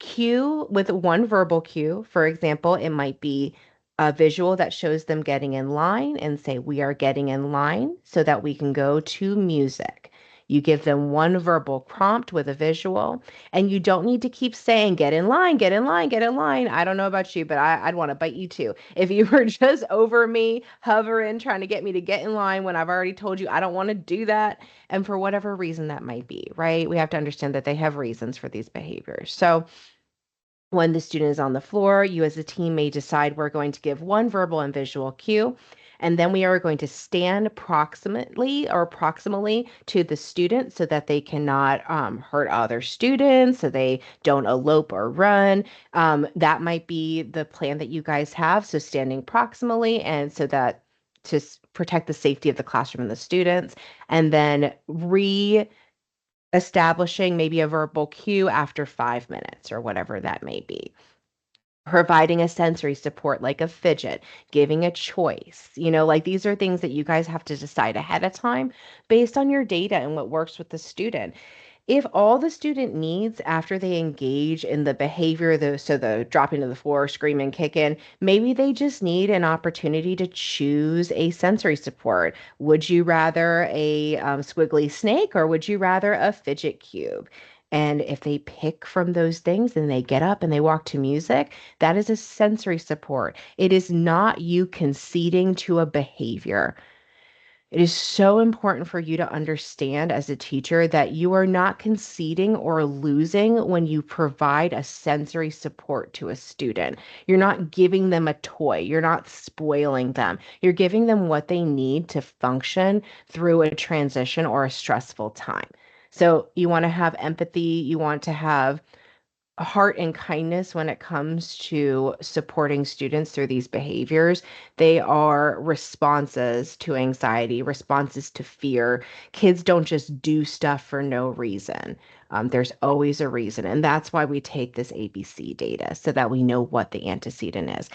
cue with one verbal cue. For example, it might be a visual that shows them getting in line and say, we are getting in line so that we can go to music. You give them one verbal prompt with a visual, and you don't need to keep saying, get in line, get in line, get in line. I don't know about you, but I'd want to bite you too. If you were just over me, hovering, trying to get me to get in line when I've already told you I don't want to do that. And for whatever reason that might be, right? We have to understand that they have reasons for these behaviors. So, when the student is on the floor, you as a team may decide we're going to give one verbal and visual cue, and then we are going to stand proximally to the student so that they cannot hurt other students, so they don't elope or run. That might be the plan that you guys have. So standing proximally and so that to protect the safety of the classroom and the students, and then establishing maybe a verbal cue after 5 minutes or whatever that may be. Providing a sensory support like a fidget, giving a choice. Like these are things that you guys have to decide ahead of time based on your data and what works with the student. If all the student needs after they engage in the behavior, the dropping to the floor, screaming, kicking, maybe they just need an opportunity to choose a sensory support. Would you rather a squiggly snake or would you rather a fidget cube? And if they pick from those things and they get up and they walk to music, that is a sensory support. It is not you conceding to a behavior. It is so important for you to understand as a teacher that you are not conceding or losing when you provide a sensory support to a student. You're not giving them a toy. You're not spoiling them. You're giving them what they need to function through a transition or a stressful time. So you want to have empathy. You want to have heart and kindness when it comes to supporting students through these behaviors. They are responses to anxiety, responses to fear. Kids don't just do stuff for no reason. There's always a reason. And that's why we take this ABC data so that we know what the antecedent is.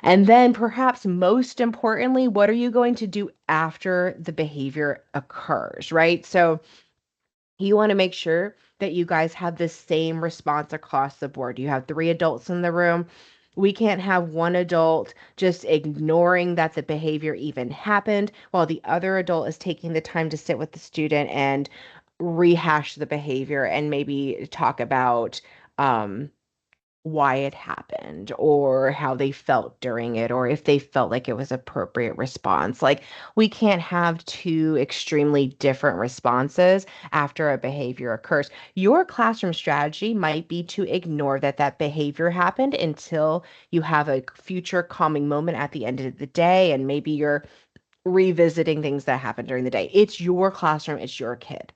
And then perhaps most importantly, what are you going to do after the behavior occurs, right? So you want to make sure that you guys have the same response across the board. You have 3 adults in the room. We can't have one adult just ignoring that the behavior even happened while the other adult is taking the time to sit with the student and rehash the behavior and maybe talk about why it happened or how they felt during it or if they felt like it was appropriate response. Like we can't have 2 extremely different responses after a behavior occurs. Your classroom strategy might be to ignore that behavior happened until you have a future calming moment at the end of the day and maybe you're revisiting things that happened during the day. It's your classroom, it's your kid.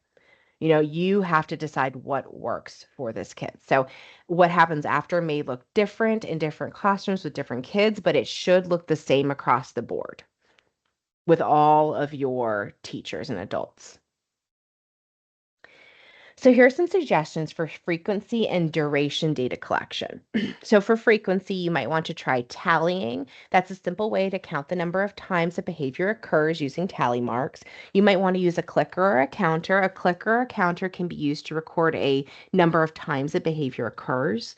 You have to decide what works for this kid. So what happens after may look different in different classrooms with different kids, but it should look the same across the board with all of your teachers and adults. So here are some suggestions for frequency and duration data collection. So for frequency, you might want to try tallying. That's a simple way to count the number of times a behavior occurs using tally marks. You might want to use a clicker or a counter. A clicker or a counter can be used to record a number of times a behavior occurs.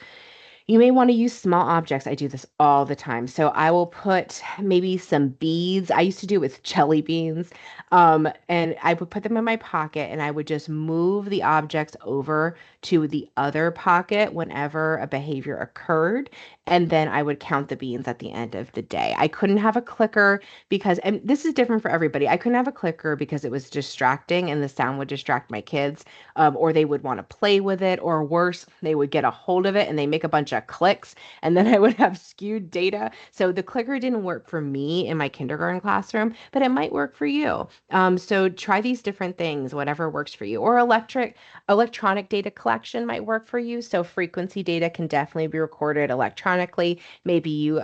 You may want to use small objects. I do this all the time. So I will put maybe some beads. I used to do it with jelly beans. And I would put them in my pocket and I would just move the objects over to the other pocket whenever a behavior occurred. And then I would count the beans at the end of the day. I couldn't have a clicker because, and this is different for everybody. I couldn't have a clicker because it was distracting and the sound would distract my kids, or they would want to play with it, or worse, they would get a hold of it and they make a bunch of clicks, and then I would have skewed data. So the clicker didn't work for me in my kindergarten classroom, but it might work for you. So try these different things, whatever works for you. Or electronic data collection might work for you. So frequency data can definitely be recorded electronically. Maybe you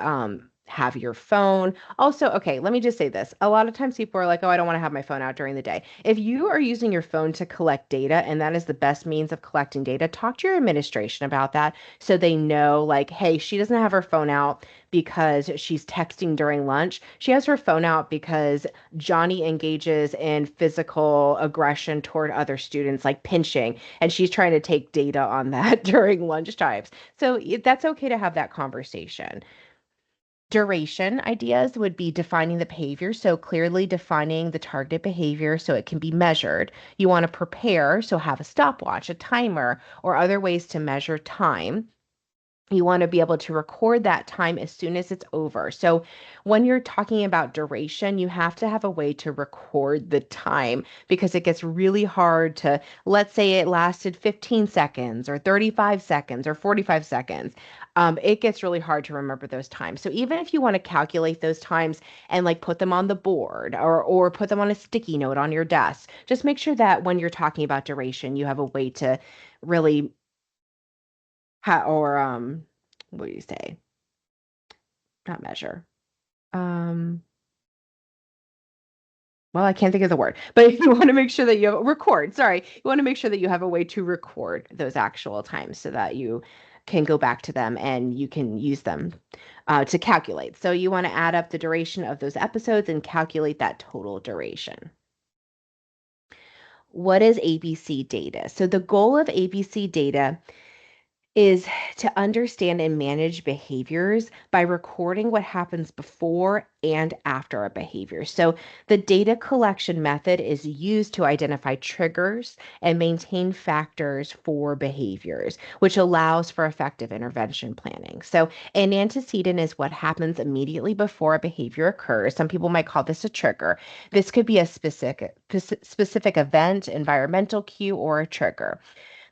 have your phone. Also, okay, let me just say this. A lot of times people are like, oh, I don't want to have my phone out during the day. If you are using your phone to collect data and that is the best means of collecting data, talk to your administration about that so they know, like, hey, she doesn't have her phone out because she's texting during lunch. She has her phone out because Johnny engages in physical aggression toward other students, like pinching, and she's trying to take data on that during lunch times. So that's okay to have that conversation. Duration ideas would be defining the behavior, so clearly defining the target behavior so it can be measured. You want to prepare, so have a stopwatch, a timer, or other ways to measure time. You want to be able to record that time as soon as it's over. So when you're talking about duration, you have to have a way to record the time because it gets really hard to, let's say it lasted 15 seconds or 35 seconds or 45 seconds. It gets really hard to remember those times. So even if you want to calculate those times and like put them on the board or put them on a sticky note on your desk, just make sure that when you're talking about duration, you have a way to really or what do you say? Not measure. Um, well, I can't think of the word, but if you want to make sure that you have record, sorry, you want to make sure that you have a way to record those actual times so that you can go back to them and you can use them to calculate. So you want to add up the duration of those episodes and calculate that total duration. What is ABC data? So the goal of ABC data is to understand and manage behaviors by recording what happens before and after a behavior. So, the data collection method is used to identify triggers and maintain factors for behaviors, which allows for effective intervention planning. So, an antecedent is what happens immediately before a behavior occurs. Some people might call this a trigger. This could be a specific event, environmental cue, or a trigger.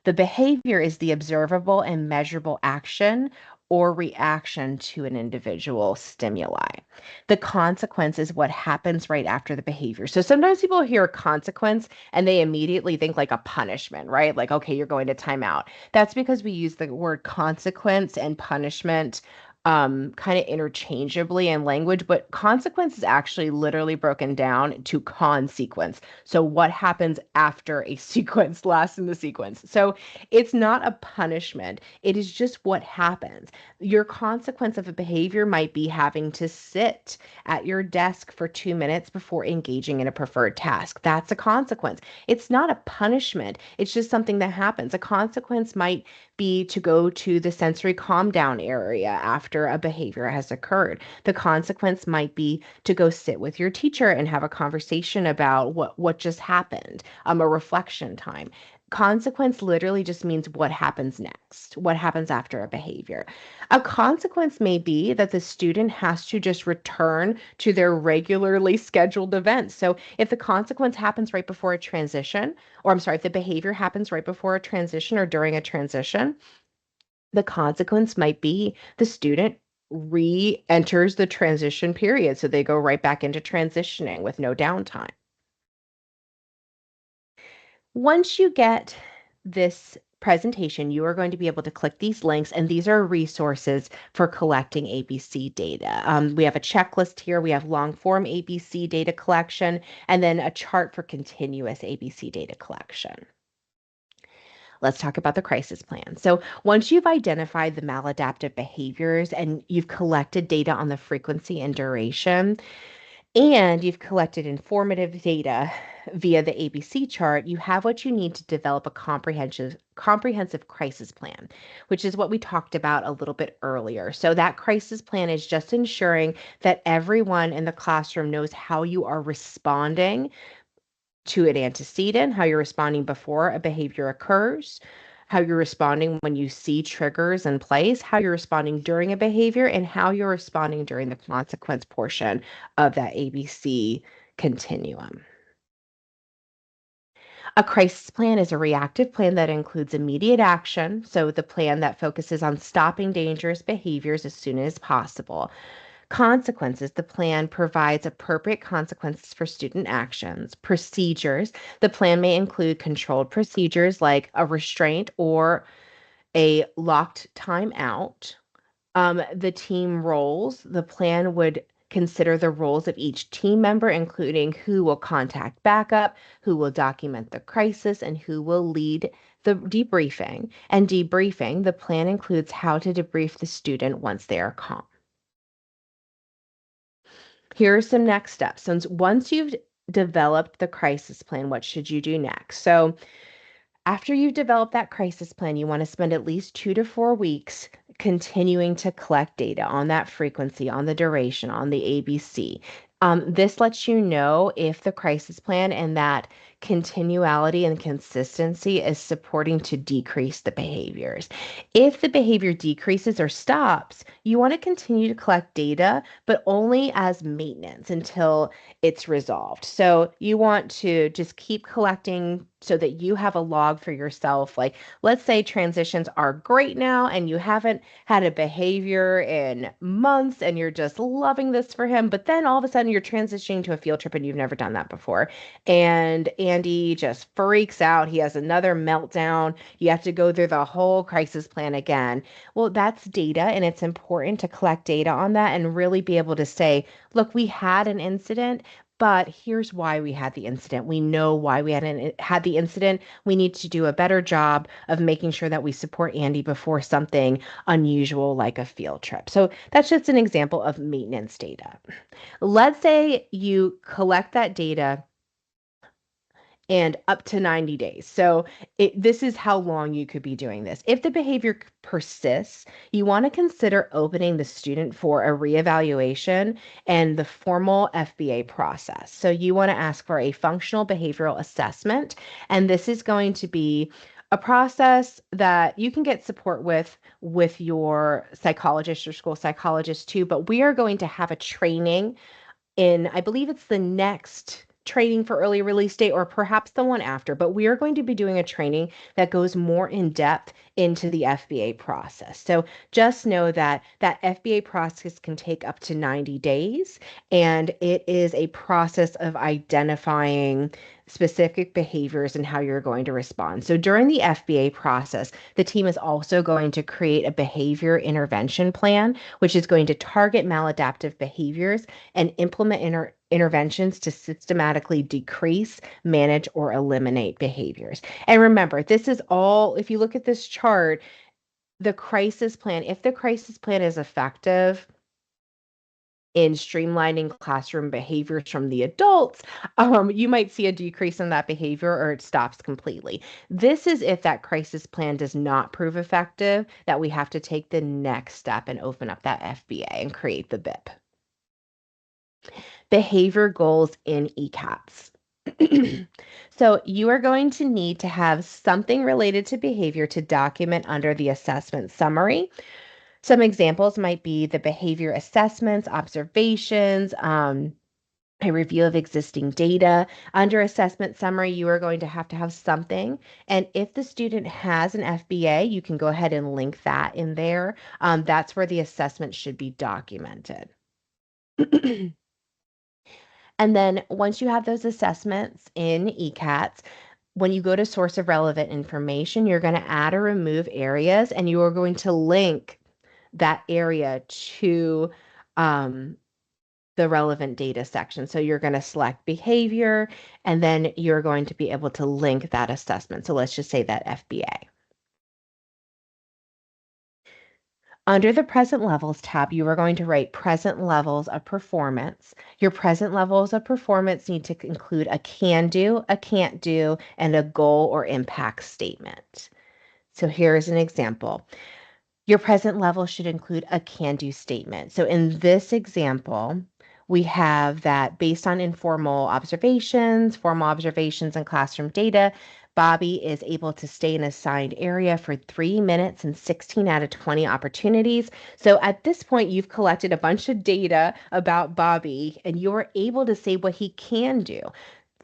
The behavior is the observable and measurable action or reaction to an individual stimuli. The consequence is what happens right after the behavior. So sometimes people hear consequence and they immediately think like a punishment, right? Like, okay, you're going to timeout. That's because we use the word consequence and punishment kind of interchangeably in language, but consequence is actually literally broken down to consequence. So what happens after a sequence, last in the sequence. So it's not a punishment. It is just what happens. Your consequence of a behavior might be having to sit at your desk for 2 minutes before engaging in a preferred task. That's a consequence. It's not a punishment. It's just something that happens. A consequence might be to go to the sensory calm down area after a behavior has occurred. The consequence might be to go sit with your teacher and have a conversation about what just happened, a reflection time. Consequence literally just means what happens next, what happens after a behavior. A consequence may be that the student has to just return to their regularly scheduled events. So if the consequence happens right before a transition, or I'm sorry, if the behavior happens right before a transition or during a transition, the consequence might be the student re-enters the transition period. So they go right back into transitioning with no downtime. Once you get this presentation, you are going to be able to click these links, and these are resources for collecting ABC data. We have a checklist here. We have long form ABC data collection, and then a chart for continuous ABC data collection. Let's talk about the crisis plan. So once you've identified the maladaptive behaviors and you've collected data on the frequency and duration, and you've collected informative data via the ABC chart, you have what you need to develop a comprehensive crisis plan, which is what we talked about a little bit earlier. So that crisis plan is just ensuring that everyone in the classroom knows how you are responding to an antecedent, how you're responding before a behavior occurs, how you're responding when you see triggers in place, how you're responding during a behavior, and how you're responding during the consequence portion of that ABC continuum. A crisis plan is a reactive plan that includes immediate action, so the plan that focuses on stopping dangerous behaviors as soon as possible. Consequences, the plan provides appropriate consequences for student actions. Procedures, the plan may include controlled procedures like a restraint or a locked time out. The team roles, the plan would consider the roles of each team member, including who will contact backup, who will document the crisis, and who will lead the debriefing. And debriefing, the plan includes how to debrief the student once they are calm. Here are some next steps. Since once you've developed the crisis plan, what should you do next? So after you've developed that crisis plan, you want to spend at least 2 to 4 weeks continuing to collect data on that frequency, on the duration, on the ABC. This lets you know if the crisis plan and that continuality and consistency is supporting to decrease the behaviors. If the behavior decreases or stops, you want to continue to collect data, but only as maintenance until it's resolved. So you want to just keep collecting so that you have a log for yourself. Like, let's say transitions are great now and you haven't had a behavior in months and you're just loving this for him, but then all of a sudden you're transitioning to a field trip and you've never done that before. And Andy just freaks out. He has another meltdown. You have to go through the whole crisis plan again. Well, that's data, and it's important to collect data on that and really be able to say, look, we had an incident, but here's why we had the incident. We know why we had the incident. We need to do a better job of making sure that we support Andy before something unusual like a field trip. So that's just an example of maintenance data. Let's say you collect that data and up to 90 days. So this is how long you could be doing this. If the behavior persists, you want to consider opening the student for a reevaluation and the formal FBA process. So you want to ask for a functional behavioral assessment, and this is going to be a process that you can get support with your psychologist or school psychologist too, but we are going to have a training in, I believe it's the next training for early release day or perhaps the one after, but we are going to be doing a training that goes more in depth into the FBA process. So just know that that FBA process can take up to 90 days, and it is a process of identifying specific behaviors and how you're going to respond. So during the FBA process, the team is also going to create a behavior intervention plan, which is going to target maladaptive behaviors and implement interventions to systematically decrease, manage, or eliminate behaviors. And remember, this is all, if you look at this chart, the crisis plan, if the crisis plan is effective in streamlining classroom behaviors from the adults, you might see a decrease in that behavior or it stops completely. This is if that crisis plan does not prove effective, that we have to take the next step and open up that FBA and create the BIP. Behavior goals in ECATS. So you are going to need to have something related to behavior to document under the assessment summary. Some examples might be the behavior assessments, observations, a review of existing data. Under assessment summary, you are going to have something. And if the student has an FBA, you can go ahead and link that in there. That's where the assessment should be documented. And then once you have those assessments in ECATS, when you go to source of relevant information, you're going to add or remove areas, and you are going to link that area to the relevant data section. So you're going to select behavior, and then you're going to be able to link that assessment. So let's just say that FBA. Under the present levels tab, you are going to write present levels of performance. Your present levels of performance need to include a can do, a can't do, and a goal or impact statement. So here's an example. Your present level should include a can do statement. So in this example, we have that based on formal observations, and classroom data, Bobby is able to stay in a assigned area for 3 minutes and 16 out of 20 opportunities. So at this point, you've collected a bunch of data about Bobby and you're able to say what he can do.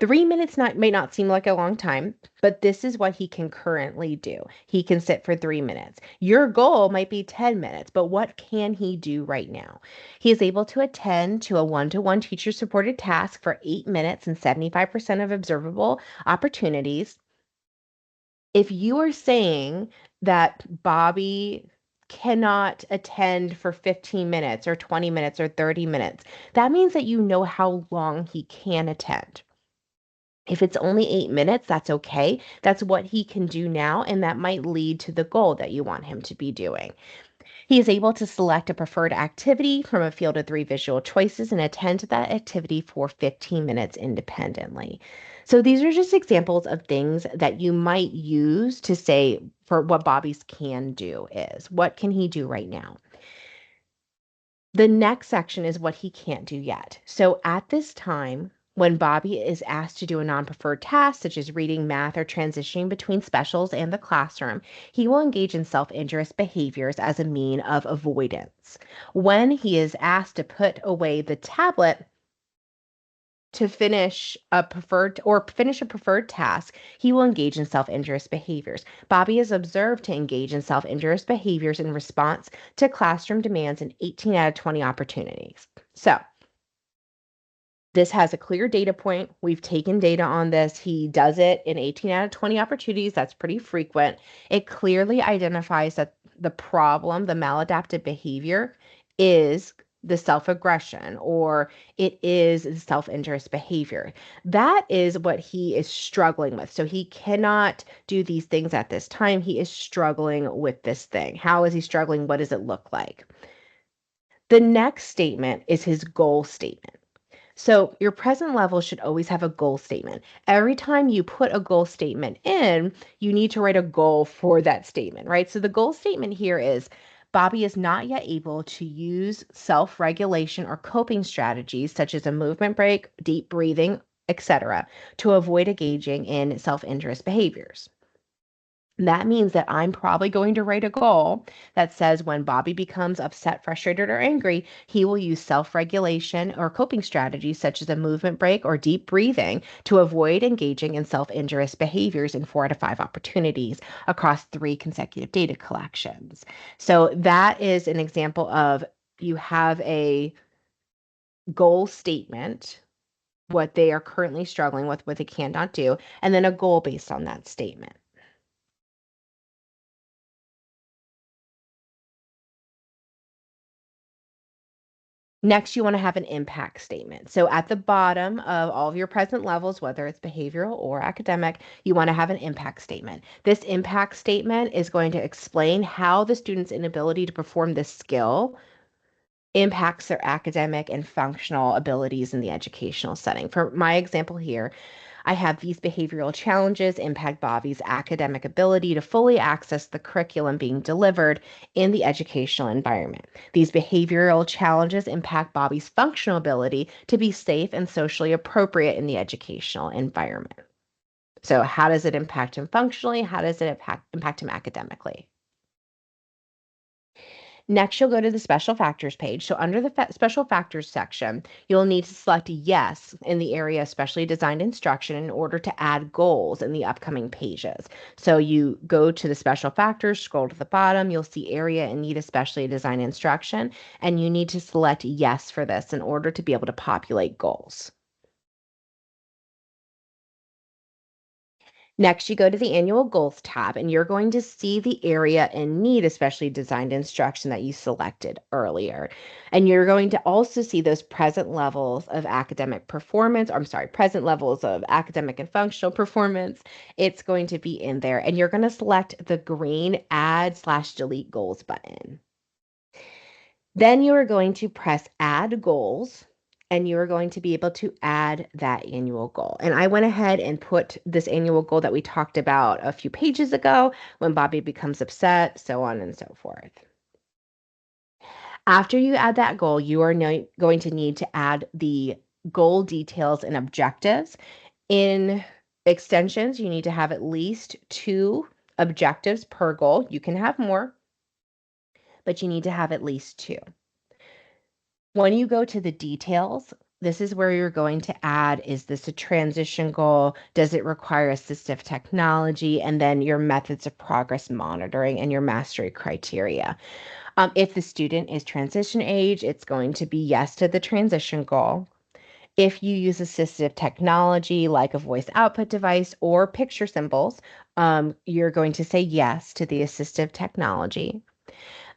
3 minutes may not seem like a long time, but this is what he can currently do. He can sit for 3 minutes. Your goal might be 10 minutes, but what can he do right now? He is able to attend to a one-to-one teacher-supported task for 8 minutes and 75% of observable opportunities. If you are saying that Bobby cannot attend for 15 minutes or 20 minutes or 30 minutes, that means that you know how long he can attend. If it's only 8 minutes, that's okay. That's what he can do now, and that might lead to the goal that you want him to be doing. He is able to select a preferred activity from a field of 3 visual choices and attend to that activity for 15 minutes independently. So these are just examples of things that you might use to say for what Bobby's can do is. What can he do right now? The next section is what he can't do yet. So at this time, when Bobby is asked to do a non-preferred task, such as reading, math, or transitioning between specials and the classroom, he will engage in self-injurious behaviors as a mean of avoidance. When he is asked to put away the tablet to finish a preferred task, he will engage in self-injurious behaviors. Bobby is observed to engage in self-injurious behaviors in response to classroom demands in 18 out of 20 opportunities. So this has a clear data point. We've taken data on this. He does it in 18 out of 20 opportunities. That's pretty frequent. It clearly identifies that the problem, the maladaptive behavior, is the self-aggression, or it is the self-injurious behavior. That is what he is struggling with. So he cannot do these things at this time. He is struggling with this thing. How is he struggling? What does it look like? The next statement is his goal statement. So your present level should always have a goal statement. Every time you put a goal statement in, you need to write a goal for that statement, right? So the goal statement here is Bobby is not yet able to use self-regulation or coping strategies such as a movement break, deep breathing, etc., to avoid engaging in self-injurious behaviors. That means that I'm probably going to write a goal that says when Bobby becomes upset, frustrated, or angry, he will use self-regulation or coping strategies such as a movement break or deep breathing to avoid engaging in self-injurious behaviors in 4 out of 5 opportunities across 3 consecutive data collections. So that is an example of you have a goal statement, what they are currently struggling with, what they cannot do, and then a goal based on that statement. Next, you want to have an impact statement. So at the bottom of all of your present levels, whether it's behavioral or academic, you want to have an impact statement. This impact statement is going to explain how the student's inability to perform this skill impacts their academic and functional abilities in the educational setting. For my example here, I have these behavioral challenges impact Bobby's academic ability to fully access the curriculum being delivered in the educational environment. These behavioral challenges impact Bobby's functional ability to be safe and socially appropriate in the educational environment. So how does it impact him functionally? How does it impact him academically? Next, you'll go to the special factors page. So under the special factors section, you'll need to select yes in the area specially designed instruction in order to add goals in the upcoming pages. So you go to the special factors, scroll to the bottom, you'll see area and need a specially designed instruction, and you need to select yes for this in order to be able to populate goals. Next, you go to the annual goals tab and you're going to see the area and need especially designed instruction that you selected earlier. And you're going to also see those present levels of academic performance, or I'm sorry, present levels of academic and functional performance. It's going to be in there and you're going to select the green add/delete goals button. Then you are going to press add goals, and you are going to be able to add that annual goal. And I went ahead and put this annual goal that we talked about a few pages ago, when Bobby becomes upset, so on and so forth. After you add that goal, you are going to need to add the goal details and objectives. In extensions, you need to have at least 2 objectives per goal. You can have more, but you need to have at least 2. When you go to the details, this is where you're going to add, is this a transition goal? Does it require assistive technology? And then your methods of progress monitoring and your mastery criteria. If the student is transition age, it's going to be yes to the transition goal. If you use assistive technology like a voice output device or picture symbols, you're going to say yes to the assistive technology.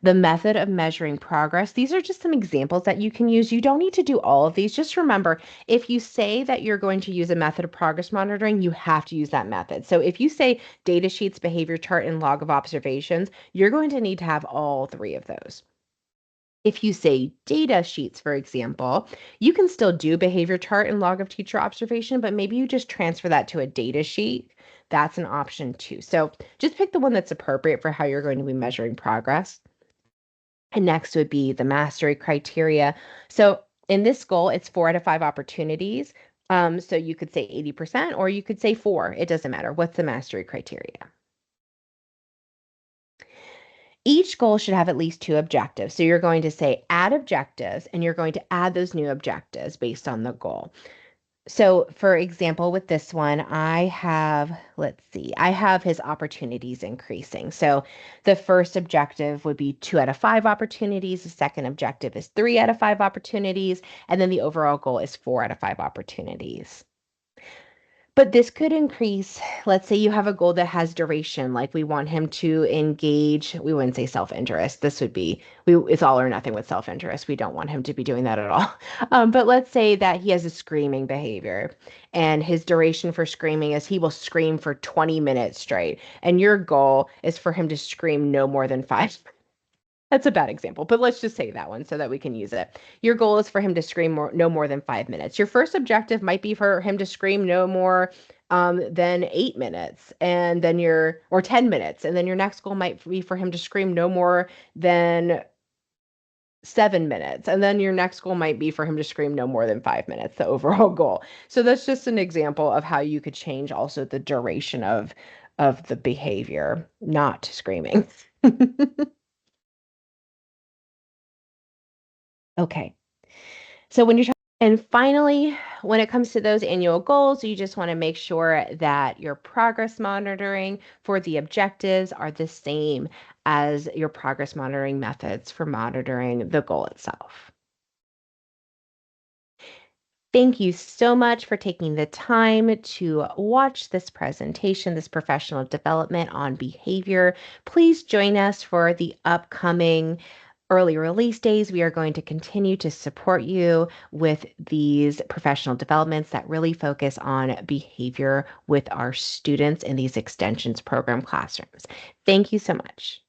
The method of measuring progress, these are just some examples that you can use. You don't need to do all of these. Just remember, if you say that you're going to use a method of progress monitoring, you have to use that method. So if you say data sheets, behavior chart, and log of observations, you're going to need to have all 3 of those. If you say data sheets, for example, you can still do behavior chart and log of teacher observation, but maybe you just transfer that to a data sheet. That's an option too. So just pick the one that's appropriate for how you're going to be measuring progress. And next would be the mastery criteria. So in this goal, it's 4 out of 5 opportunities. So you could say 80%, or you could say 4. It doesn't matter. What's the mastery criteria? Each goal should have at least 2 objectives. So you're going to say add objectives, and you're going to add those new objectives based on the goal. So for example, with this one, I have his opportunities increasing. So the first objective would be 2 out of 5 opportunities. The second objective is 3 out of 5 opportunities. And then the overall goal is 4 out of 5 opportunities. But this could increase. Let's say you have a goal that has duration, like we want him to engage. We wouldn't say self-interest. This would be, it's all or nothing with self-interest. We don't want him to be doing that at all. But let's say that he has a screaming behavior, and his duration for screaming is he will scream for 20 minutes straight. And your goal is for him to scream no more than 5. That's a bad example, but let's just say that one so that we can use it. Your goal is for him to scream no more than 5 minutes. Your first objective might be for him to scream no more than 8 minutes, and then or 10 minutes. And then your next goal might be for him to scream no more than 7 minutes. And then your next goal might be for him to scream no more than 5 minutes, the overall goal. So that's just an example of how you could change also the duration of the behavior, not screaming. Okay. So and finally, when it comes to those annual goals, you just want to make sure that your progress monitoring for the objectives are the same as your progress monitoring methods for monitoring the goal itself. Thank you so much for taking the time to watch this presentation, this professional development on behavior. Please join us for the upcoming early release days. We are going to continue to support you with these professional developments that really focus on behavior with our students in these extensions program classrooms. Thank you so much.